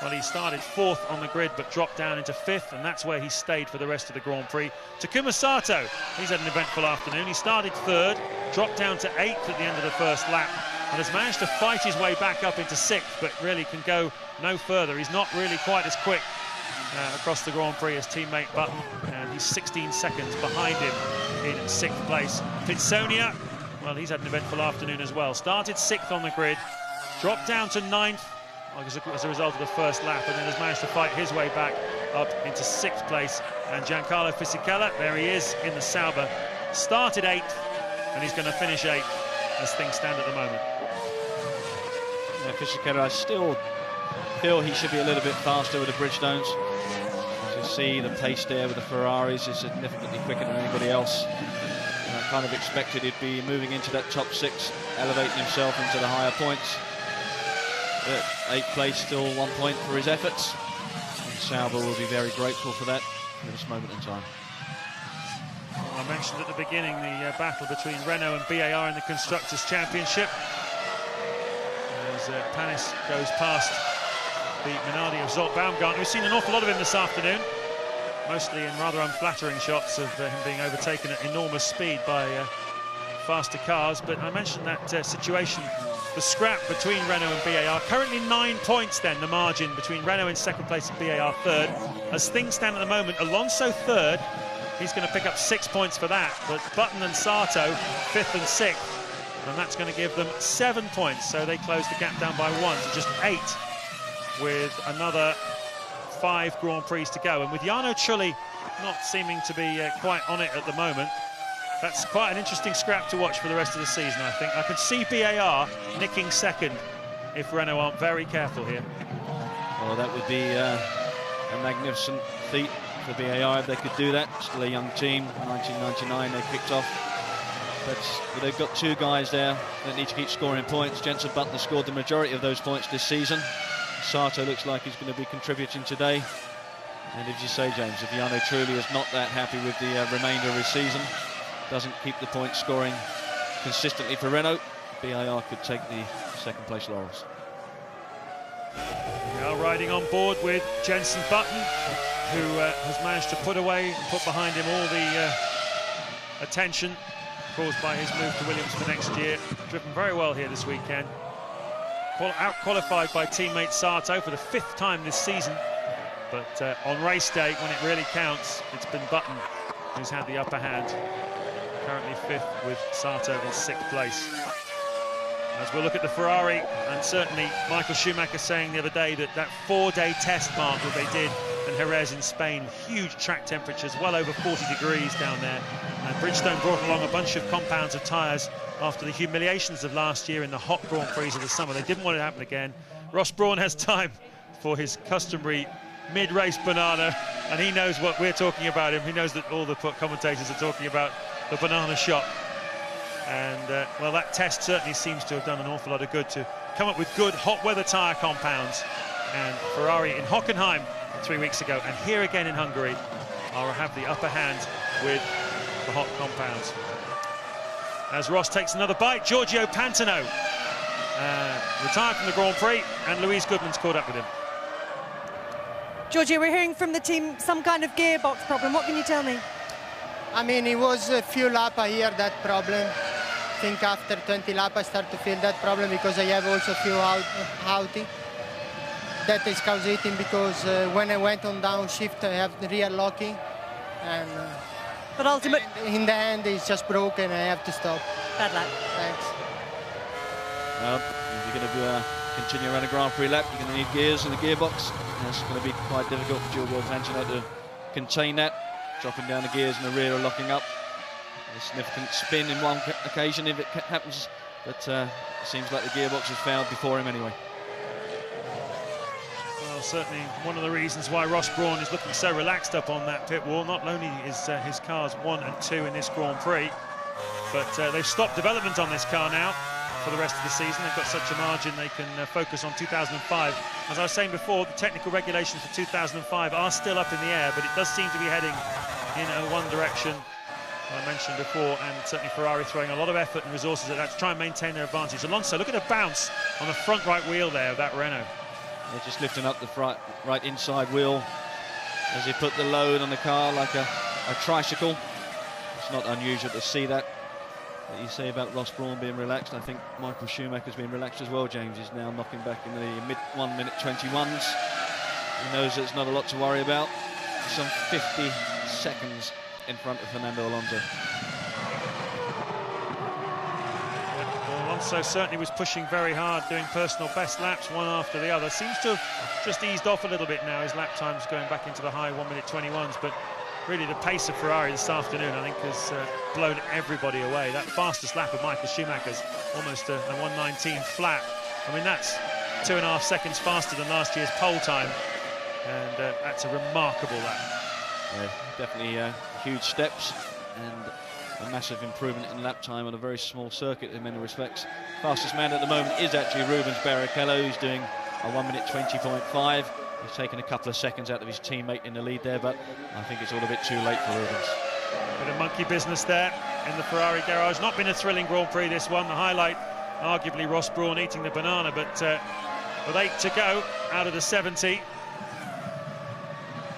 well, he started 4th on the grid but dropped down into 5th, and that's where he stayed for the rest of the Grand Prix. Takuma Sato, he's had an eventful afternoon. He started 3rd, dropped down to 8th at the end of the first lap, and has managed to fight his way back up into 6th, but really can go no further. He's not really quite as quick across the Grand Prix as teammate Button, and he's 16 seconds behind him in 6th place. Pitsonia, well, he's had an eventful afternoon as well. Started 6th on the grid, dropped down to 9th as a result of the first lap, and then has managed to fight his way back up into 6th place. And Giancarlo Fisichella, there he is in the Sauber, started 8th, and he's going to finish 8th as things stand at the moment. Yeah, Fisichella, I still feel he should be a little bit faster with the Bridgestones. As you see, the pace there with the Ferraris is significantly quicker than anybody else. And I kind of expected he'd be moving into that top 6, elevating himself into the higher points. But 8th place, still 1 point for his efforts. And Sauber will be very grateful for that at this moment in time. Well, I mentioned at the beginning the battle between Renault and BAR in the Constructors' Championship. As Panis goes past the Minardi of Zolt Baumgartner. We've seen an awful lot of him this afternoon, mostly in rather unflattering shots of him being overtaken at enormous speed by faster cars. But I mentioned that situation, the scrap between Renault and BAR. Currently 9 points then, the margin between Renault in second place and BAR third. As things stand at the moment, Alonso third, he's going to pick up 6 points for that. But Button and Sato, 5th and 6th, and that's going to give them 7 points. So they close the gap down by 1 to just 8, with another 5 Grand Prix to go. And with Jarno Trulli not seeming to be quite on it at the moment, that's quite an interesting scrap to watch for the rest of the season, I think. I could see BAR nicking 2nd if Renault aren't very careful here. Well, that would be a magnificent feat for BAR if they could do that. Still a young team, 1999 they kicked off. But they've got 2 guys there that need to keep scoring points. Jenson Button scored the majority of those points this season. Sato looks like he's going to be contributing today. And as you say, James, if Jarno Trulli is not that happy with the remainder of his season, doesn't keep the point scoring consistently for Renault, BAR could take the 2nd place laurels. We are riding on board with Jenson Button, who has managed to put away and put behind him all the attention caused by his move to Williams for next year. Driven very well here this weekend. Out-qualified by teammate Sato for the 5th time this season. But on race day, when it really counts, it's been Button who's had the upper hand. Currently 5th with Sato in 6th place. As we'll look at the Ferrari, and certainly Michael Schumacher saying the other day that 4-day test mark that they did in Jerez in Spain, huge track temperatures, well over 40 degrees down there. And Bridgestone brought along a bunch of compounds of tyres after the humiliations of last year in the hot Grand Prix of the summer. They didn't want it to happen again. Ross Brawn has time for his customary mid-race banana, and he knows what we're talking about him. He knows that all the commentators are talking about the banana shop. And, well, that test certainly seems to have done an awful lot of good to come up with good hot weather tyre compounds. And Ferrari in Hockenheim 3 weeks ago, and here again in Hungary, will have the upper hand with the hot compounds. As Ross takes another bite, Giorgio Pantano retired from the Grand Prix, and Louise Goodman's caught up with him. Giorgio, we're hearing from the team some kind of gearbox problem. What can you tell me? I mean, it was a few laps I hear that problem. I think after 20 laps I start to feel that problem because I have also a few outing. That is causing because when I went on downshift I have the rear locking, and but ultimately in the end it's just broken. I have to stop. Bad luck. Thanks. Well, if you're going to continue around a Grand Prix lap, you're going to need gears in the gearbox. And it's going to be quite difficult for Giorgio Pantano to contain that, dropping down the gears in the rear or locking up. A significant spin in one occasion if it happens, but it seems like the gearbox has failed before him anyway. Well, certainly one of the reasons why Ross Brawn is looking so relaxed up on that pit wall. Not only is his cars 1 and 2 in this Grand Prix, but they've stopped development on this car now for the rest of the season. They've got such a margin they can focus on 2005. As I was saying before, the technical regulations for 2005 are still up in the air, but it does seem to be heading in one direction. I mentioned before, and certainly Ferrari throwing a lot of effort and resources at that to try and maintain their advantage. Alonso, look at the bounce on the front right wheel there of that Renault. They're just lifting up the right inside wheel as he put the load on the car like a tricycle. It's not unusual to see that. What you say about Ross Brawn being relaxed, I think Michael Schumacher's been relaxed as well, James. He's now knocking back in the 1 minute 21s. He knows there's not a lot to worry about. Some 50 seconds in front of Fernando Alonso. Well, Alonso certainly was pushing very hard, doing personal best laps one after the other. Seems to have just eased off a little bit now. His lap time's going back into the high 1 minute 21s, but really the pace of Ferrari this afternoon, I think, has blown everybody away. That fastest lap of Michael Schumacher's almost a 1:19 flat. I mean, that's 2.5 seconds faster than last year's pole time, and that's a remarkable lap. Yeah, definitely huge steps and a massive improvement in lap time on a very small circuit in many respects. Fastest man at the moment is actually Rubens Barrichello, who's doing a 1 minute 20.5. He's taken a couple of seconds out of his teammate in the lead there, but I think it's all a bit too late for Rubens. Bit of monkey business there in the Ferrari garage. Not been a thrilling Grand Prix, this one. The highlight, arguably, Ross Brawn eating the banana, but with 8 to go out of the 70,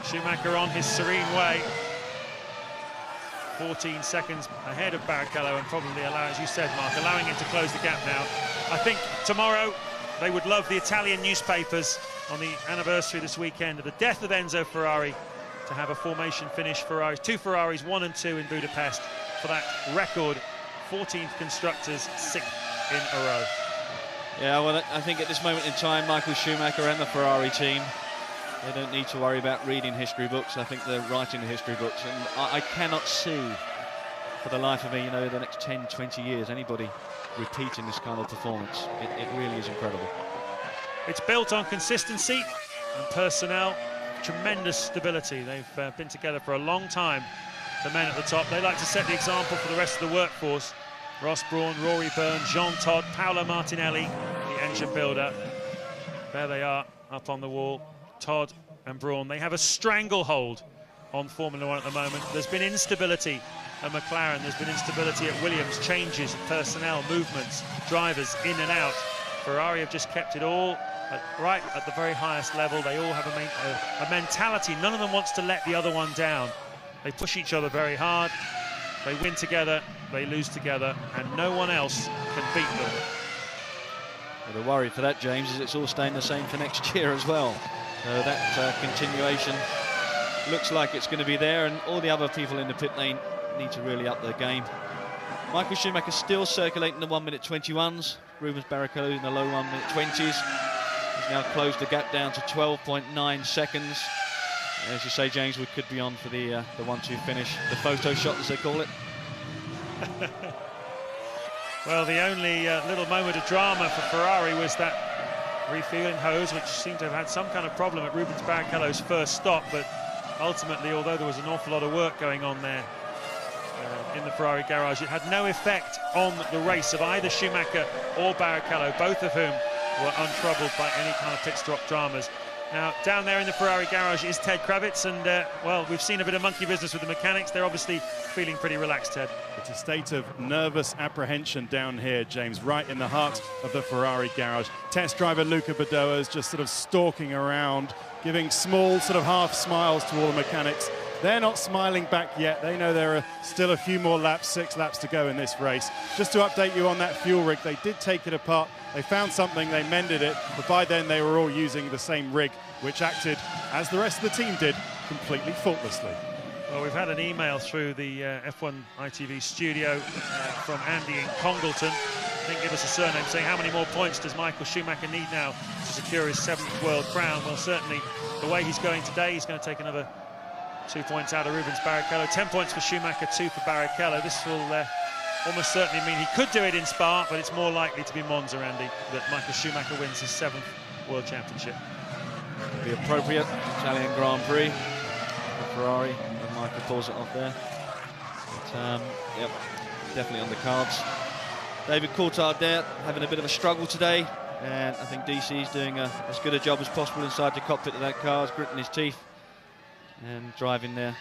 Schumacher on his serene way. 14 seconds ahead of Barrichello, and probably as you said, Mark, allowing him to close the gap now. I think tomorrow they would love the Italian newspapers on the anniversary this weekend of the death of Enzo Ferrari to have a formation finish. Ferraris, 2 Ferraris, 1 and 2 in Budapest for that record 14th constructors, 6th in a row. Yeah, well, I think at this moment in time, Michael Schumacher and the Ferrari team, they don't need to worry about reading history books. I think they're writing the history books, and I cannot see for the life of me, the next 10, 20 years, anybody repeating this kind of performance. It really is incredible. It's built on consistency and personnel, tremendous stability. They've been together for a long time, the men at the top. They like to set the example for the rest of the workforce. Ross Brawn, Rory Byrne, Jean Todt, Paolo Martinelli, the engine builder. There they are, up on the wall. Todd and Brawn, they have a stranglehold on Formula One at the moment. There's been instability at McLaren, there's been instability at Williams, changes, personnel, movements, drivers in and out. Ferrari have just kept it all right at the very highest level. They all have a mentality. None of them wants to let the other one down. They push each other very hard. They win together, they lose together, and no one else can beat them. Well, the worry for that, James, is it's all staying the same for next year as well. So that continuation looks like it's going to be there, and all the other people in the pit lane need to really up their game. Michael Schumacher still circulating the 1 minute 21s. Rubens Barrichello in the low 1 minute 20s. He's now closed the gap down to 12.9 seconds. As you say, James, we could be on for the 1-2 finish, the photo shot, as they call it. Well, the only little moment of drama for Ferrari was that refueling hose, which seemed to have had some kind of problem at Rubens Barrichello's first stop, but ultimately, although there was an awful lot of work going on there in the Ferrari garage, it had no effect on the race of either Schumacher or Barrichello, both of whom were untroubled by any kind of pit stop dramas. Now, down there in the Ferrari garage is Ted Kravitz, and, well, we've seen a bit of monkey business with the mechanics. They're obviously feeling pretty relaxed, Ted. It's a state of nervous apprehension down here, James, right in the heart of the Ferrari garage. Test driver Luca Badoa is just sort of stalking around, giving small sort of half smiles to all the mechanics. They're not smiling back yet. They know there are still a few more laps, 6 laps to go in this race. Just to update you on that fuel rig, they did take it apart. They found something, they mended it, but by then they were all using the same rig, which acted, as the rest of the team did, completely faultlessly. Well, we've had an email through the F1 ITV studio from Andy in Congleton. Didn't give us a surname, saying how many more points does Michael Schumacher need now to secure his 7th world crown? Well, certainly the way he's going today, he's going to take another 2 points out of Rubens Barrichello. 10 points for Schumacher, 2 for Barrichello. This will almost certainly mean he could do it in Spa, but it's more likely to be Monza, Andy, that Michael Schumacher wins his 7th World Championship. Be appropriate. Italian Grand Prix for Ferrari. And Michael pulls it off there. But, yep, definitely on the cards. David Coulthard there, having a bit of a struggle today. And I think DC's doing as good a job as possible inside the cockpit of that car, gritting his teeth and driving there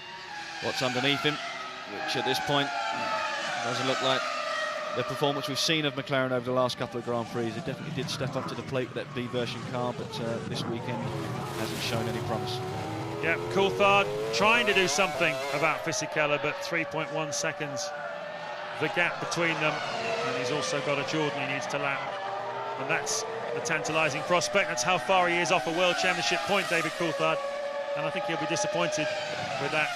what's underneath him, which at this point doesn't look like the performance we've seen of McLaren over the last couple of Grand Prix. It definitely did step up to the plate with that B version car, but this weekend hasn't shown any promise. Yeah, Coulthard trying to do something about Fisichella, but 3.1 seconds the gap between them, and he's also got a Jordan he needs to lap, and that's a tantalising prospect. That's how far he is off a World Championship point, David Coulthard, and I think he'll be disappointed with that.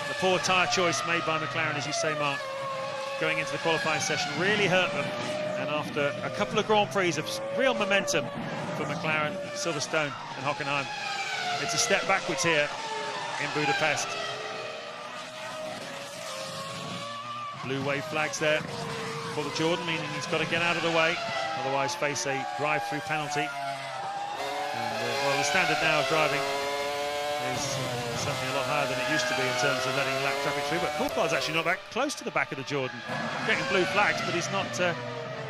The poor tyre choice made by McLaren, as you say, Mark, going into the qualifying session really hurt them, and after a couple of Grand Prix of real momentum for McLaren, Silverstone and Hockenheim, it's a step backwards here in Budapest. Blue wave flags there for the Jordan, meaning he's got to get out of the way, otherwise face a drive-through penalty. And well, the standard now of driving is certainly a lot higher than it used to be in terms of letting lap traffic through, but Coulthard's actually not that close to the back of the Jordan. Getting blue flags, but he's not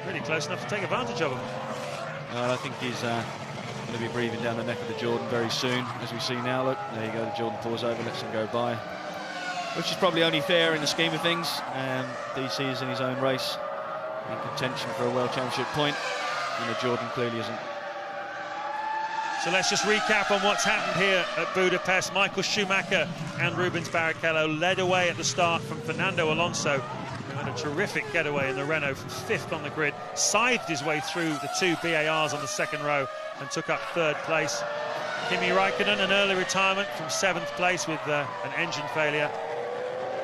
really close enough to take advantage of them. I think he's going to be breathing down the neck of the Jordan very soon, as we see now. Look, there you go, the Jordan pulls over, lets him go by, which is probably only fair in the scheme of things. DC is in his own race, in contention for a World Championship point, and the Jordan clearly isn't. So let's just recap on what's happened here at Budapest. Michael Schumacher and Rubens Barrichello led away at the start from Fernando Alonso, who had a terrific getaway in the Renault from 5th on the grid, scythed his way through the 2 BARs on the second row and took up 3rd place. Kimi Raikkonen, an early retirement from 7th place with an engine failure.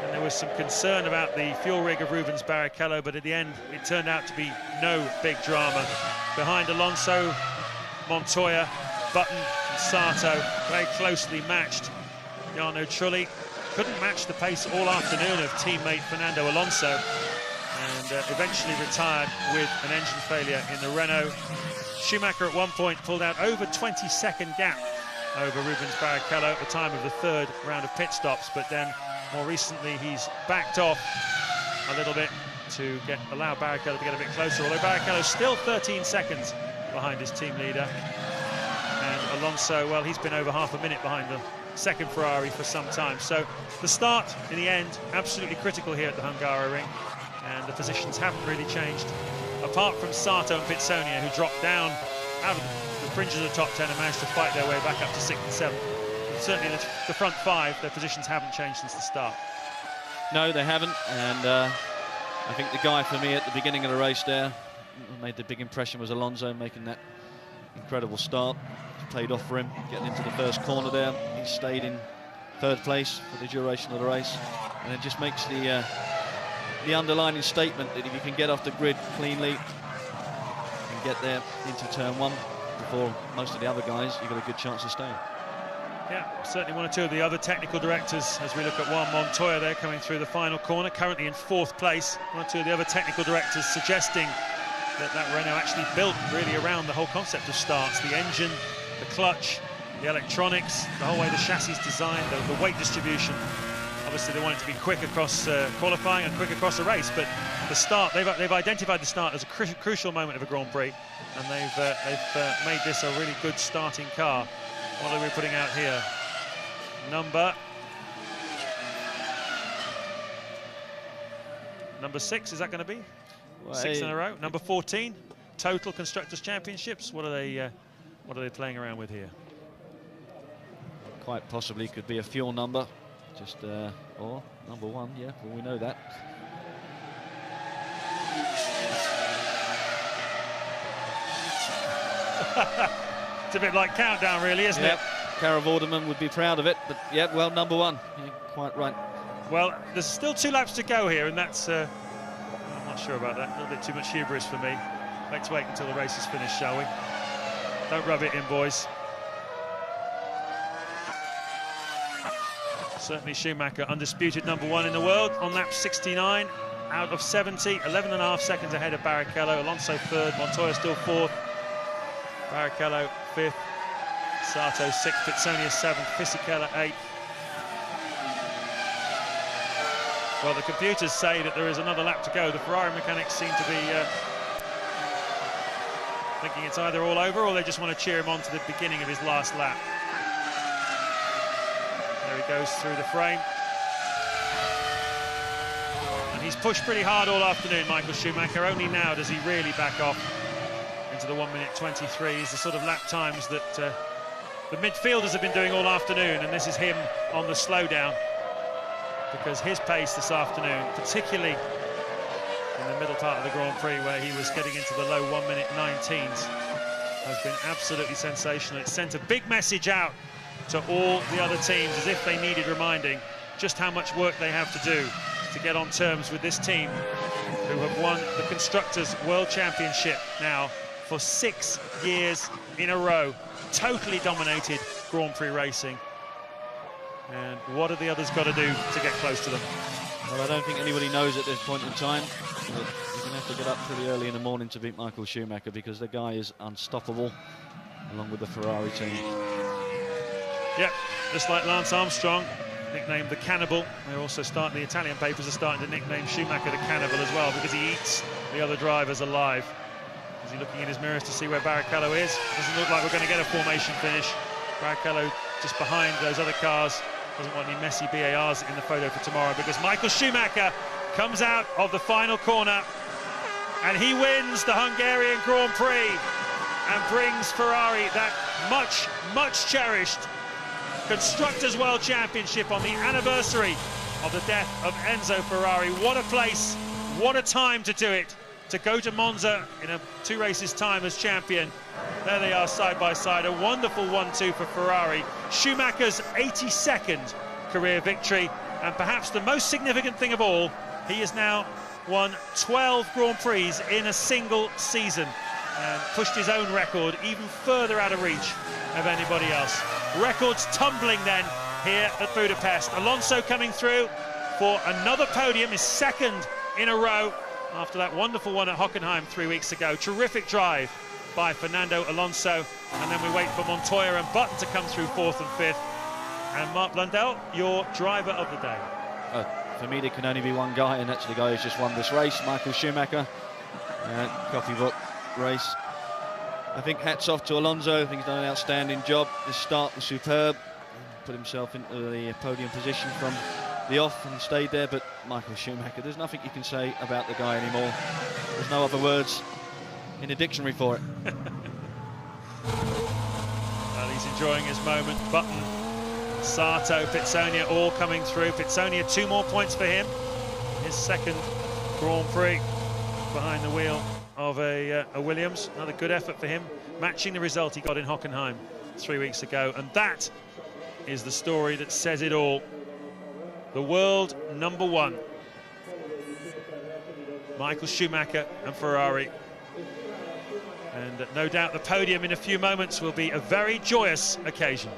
And there was some concern about the fuel rig of Rubens Barrichello, but at the end it turned out to be no big drama. Behind Alonso, Montoya, Button and Sato very closely matched. Jarno Trulli couldn't match the pace all afternoon of teammate Fernando Alonso, and eventually retired with an engine failure in the Renault. Schumacher at one point pulled out over 20-second gap over Rubens Barrichello at the time of the 3rd round of pit stops, but then more recently he's backed off a little bit to allow Barrichello to get a bit closer, although Barrichello's still 13 seconds behind his team leader. And Alonso, well, he's been over half a minute behind the second Ferrari for some time. So the start, in the end, absolutely critical here at the Hungaroring, and the positions haven't really changed, apart from Sato and Pitsonia, who dropped down out of the fringes of the top 10 and managed to fight their way back up to 6th and 7th. But certainly the front 5, their positions haven't changed since the start. No, they haven't, and I think the guy for me at the beginning of the race there who made the big impression was Alonso, making that incredible start. It's paid off for him, getting into the first corner there. He stayed in 3rd place for the duration of the race, and it just makes the underlining statement that if you can get off the grid cleanly and get there into turn 1 before most of the other guys, you've got a good chance of staying. Yeah, certainly one or two of the other technical directors, as we look at Juan Montoya there coming through the final corner, currently in 4th place. One or two of the other technical directors suggesting that Renault actually built really around the whole concept of starts, the engine, the clutch, the electronics, the whole way the chassis is designed, the weight distribution. Obviously they want it to be quick across qualifying and quick across a race, but the start, they've identified the start as a crucial moment of a Grand Prix, and they've made this a really good starting car. What are we putting out here? Number 6, is that going to be? Well, 6 in a row. Number 14, total Constructors' Championships. What are they playing around with here? Quite possibly could be a fuel number, just or number 1. Yeah, well, we know that. It's a bit like Countdown, really, isn't it? Cara Vorderman would be proud of it, but yeah, well, number 1. You're quite right. Well, there's still 2 laps to go here, and that's I'm not sure about that. A little bit too much hubris for me. Let's wait until the race is finished, shall we? Don't rub it in, boys. Certainly Schumacher, undisputed number 1 in the world on lap 69 out of 70, 11.5 seconds ahead of Barrichello. Alonso 3rd, Montoya still 4th, Barrichello 5th. Sato 6th, Pitsonia 7th, Fisichella 8th. Well, the computers say that there is another lap to go. The Ferrari mechanics seem to be thinking it's either all over or they just want to cheer him on to the beginning of his last lap. There he goes through the frame. And he's pushed pretty hard all afternoon, Michael Schumacher. Only now does he really back off into the 1:23. He's the sort of lap times that the midfielders have been doing all afternoon, and this is him on the slowdown, because his pace this afternoon, particularly in the middle part of the Grand Prix where he was getting into the low 1:19s, has been absolutely sensational. It sent a big message out to all the other teams, as if they needed reminding just how much work they have to do to get on terms with this team, who have won the Constructors' World Championship now for 6 years in a row. Totally dominated Grand Prix racing. And what have the others got to do to get close to them? Well, I don't think anybody knows at this point in time. But you're going to have to get up pretty early in the morning to beat Michael Schumacher, because the guy is unstoppable, along with the Ferrari team. Yep, just like Lance Armstrong, nicknamed the Cannibal. They're also starting, the Italian papers are starting to nickname Schumacher the Cannibal as well, because he eats the other drivers alive. Is he looking in his mirrors to see where Barrichello is? Doesn't look like we're going to get a formation finish. Barrichello just behind those other cars. Doesn't want any messy BARs in the photo for tomorrow, because Michael Schumacher comes out of the final corner and he wins the Hungarian Grand Prix and brings Ferrari that much, much cherished Constructors' World Championship on the anniversary of the death of Enzo Ferrari. What a place, what a time to do it, to go to Monza in 2 races' time as champion. There they are side by side, a wonderful 1-2 for Ferrari. Schumacher's 82nd career victory, and perhaps the most significant thing of all, he has now won 12 Grand Prix in a single season and pushed his own record even further out of reach of anybody else. Records tumbling then here at Budapest. Alonso coming through for another podium, his 2nd in a row after that wonderful one at Hockenheim 3 weeks ago. Terrific drive by Fernando Alonso, and then we wait for Montoya and Button to come through 4th and 5th. And Mark Blundell, your driver of the day. For me, there can only be one guy, and that's the guy who's just won this race, Michael Schumacher. Copybook race. I think hats off to Alonso. I think he's done an outstanding job. This start was superb. Put himself into the podium position from the off and stayed there. But Michael Schumacher, there's nothing you can say about the guy anymore. There's no other words in the dictionary for it. Well, he's enjoying his moment. Button, Sato, Pitsonia all coming through. Pitsonia 2 more points for him. His 2nd Grand Prix behind the wheel of a Williams. Another good effort for him, matching the result he got in Hockenheim 3 weeks ago. And that is the story that says it all. The world #1, Michael Schumacher and Ferrari. And no doubt the podium in a few moments will be a very joyous occasion.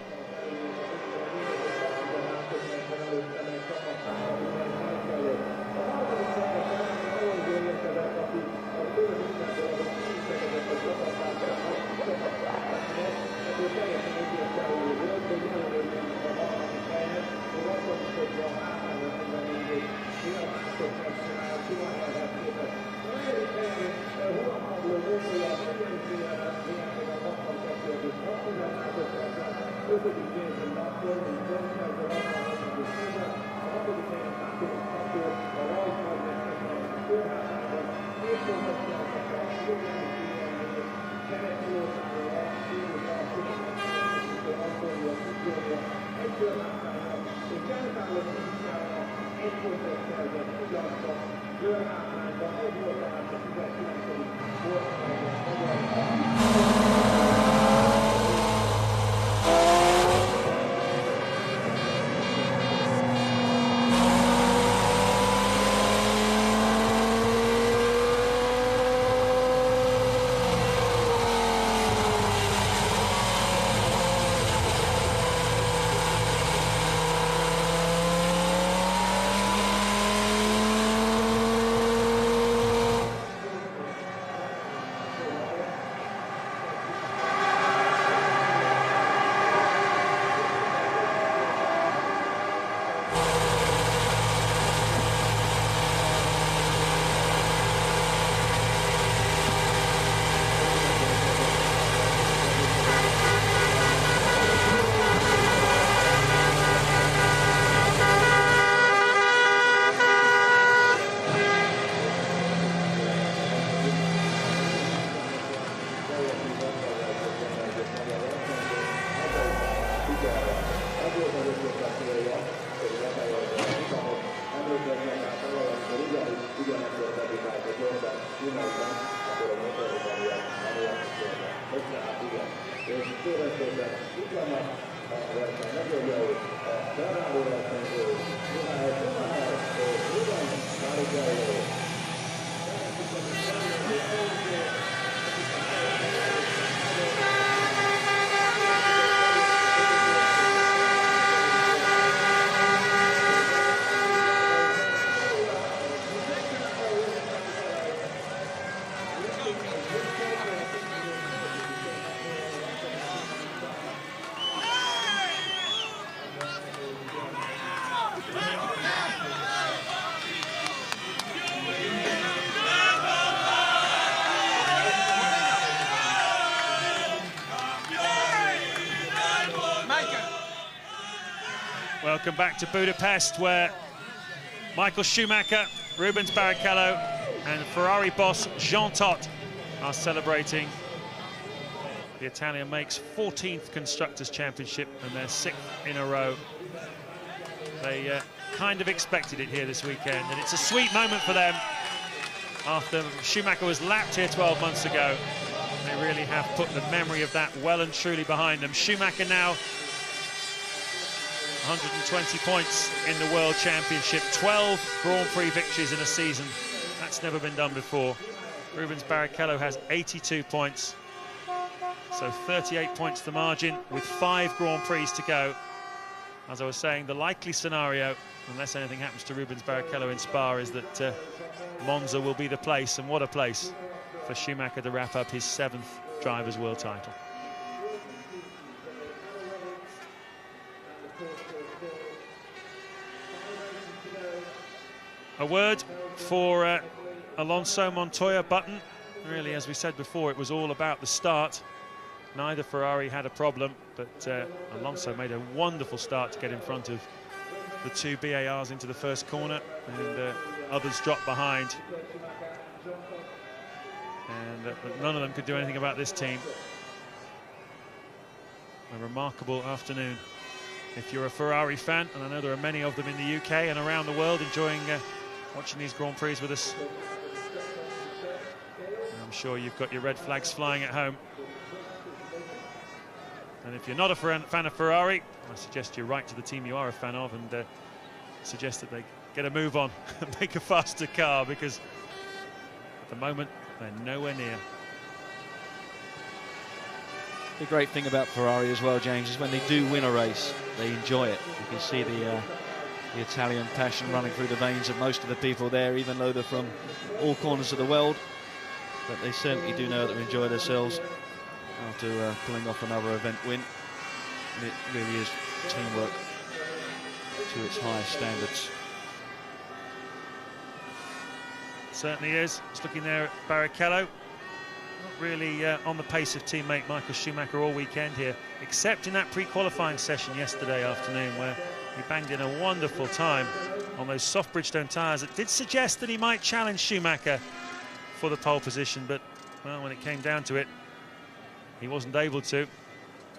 Welcome back to Budapest, where Michael Schumacher, Rubens Barrichello and Ferrari boss Jean Todt are celebrating. The Italian makes 14th Constructors' Championship and their 6th in a row. They kind of expected it here this weekend, and it's a sweet moment for them. After Schumacher was lapped here 12 months ago, they really have put the memory of that well and truly behind them. Schumacher now 120 points in the World Championship, 12 Grand Prix victories in a season. That's never been done before. Rubens Barrichello has 82 points, so 38 points the margin with 5 Grand Prix to go. As I was saying, the likely scenario, unless anything happens to Rubens Barrichello in Spa, is that Monza will be the place, and what a place for Schumacher to wrap up his 7th Drivers' World title. A word for Alonso Montoya Button. Really, as we said before, it was all about the start. Neither Ferrari had a problem, but Alonso made a wonderful start to get in front of the 2 BARs into the first corner, and others dropped behind. And none of them could do anything about this team. A remarkable afternoon if you're a Ferrari fan, and I know there are many of them in the UK and around the world enjoying watching these Grand Prix with us. And I'm sure you've got your red flags flying at home. And if you're not a fan of Ferrari, I suggest you write to the team you are a fan of and suggest that they get a move on and make a faster car, because at the moment they're nowhere near. The great thing about Ferrari as well, James, is when they do win a race, they enjoy it. You can see the Italian passion running through the veins of most of the people there, even though they're from all corners of the world. But they certainly do know that they enjoy themselves after pulling off another event win. And it really is teamwork to its highest standards. Certainly is. Just looking there at Barrichello. Not really on the pace of teammate Michael Schumacher all weekend here, except in that pre-qualifying session yesterday afternoon, where he banged in a wonderful time on those soft Bridgestone tyres that did suggest that he might challenge Schumacher for the pole position, but well, when it came down to it, he wasn't able to.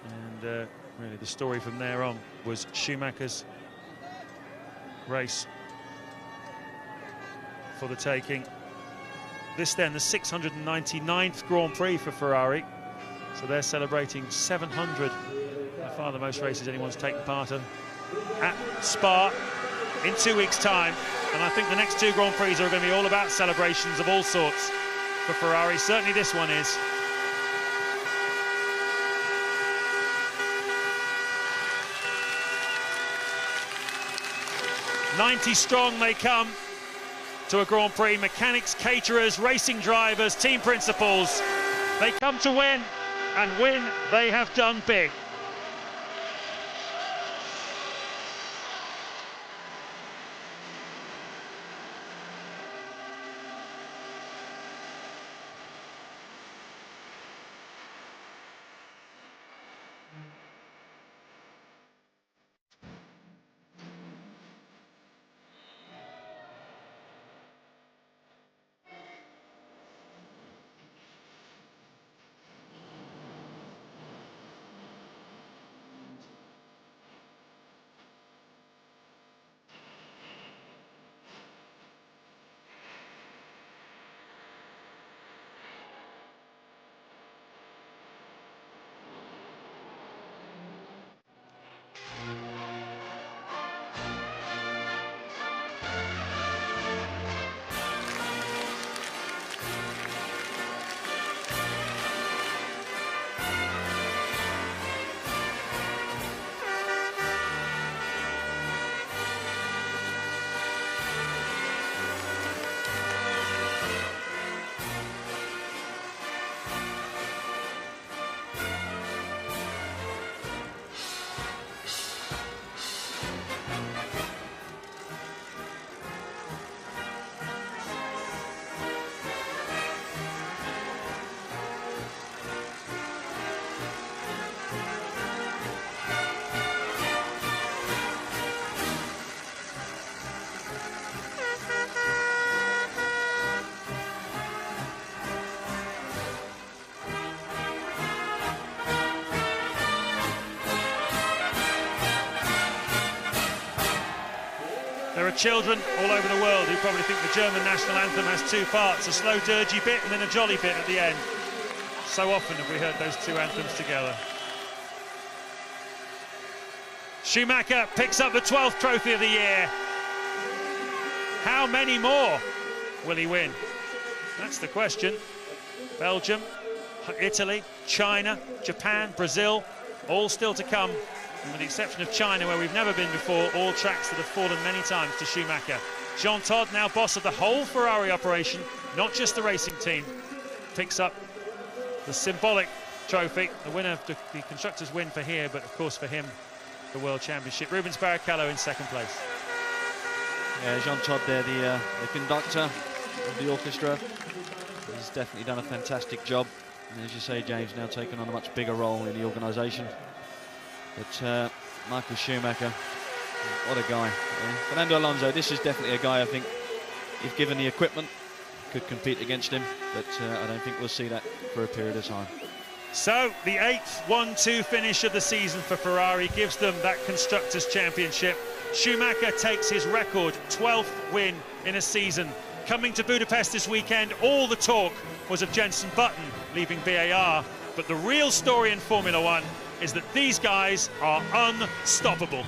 And really the story from there on was Schumacher's race for the taking. This then, the 699th Grand Prix for Ferrari. So they're celebrating 700, by far the most races anyone's taken part in, at Spa in 2 weeks' time. And I think the next 2 Grand Prix are going to be all about celebrations of all sorts for Ferrari. Certainly this one is. "90 strong they come to a Grand Prix. Mechanics, caterers, racing drivers, team principals. They come to win, and win they have done big." children all over the world who probably think the German national anthem has two parts, a slow dirgy bit and then a jolly bit at the end. So often have we heard those two anthems together. Schumacher picks up the 12th trophy of the year. How many more will he win? That's the question. Belgium, Italy, China, Japan, Brazil, all still to come. And with the exception of China, where we've never been before, all tracks that have fallen many times to Schumacher. Jean Todt, now boss of the whole Ferrari operation, not just the racing team, picks up the symbolic trophy, the winner of the constructors' win for here, but of course for him, the World Championship. Rubens Barrichello in second place. Yeah, Jean Todt there, the conductor of the orchestra. He's definitely done a fantastic job. And as you say, James, now taken on a much bigger role in the organisation. But Michael Schumacher, what a guy. Fernando Alonso, this is definitely a guy I think, if given the equipment, could compete against him. But I don't think we'll see that for a period of time. So the 8th 1-2 finish of the season for Ferrari gives them that Constructors' Championship. Schumacher takes his record 12th win in a season. Coming to Budapest this weekend, all the talk was of Jenson Button leaving BAR, but the real story in Formula One is that these guys are unstoppable.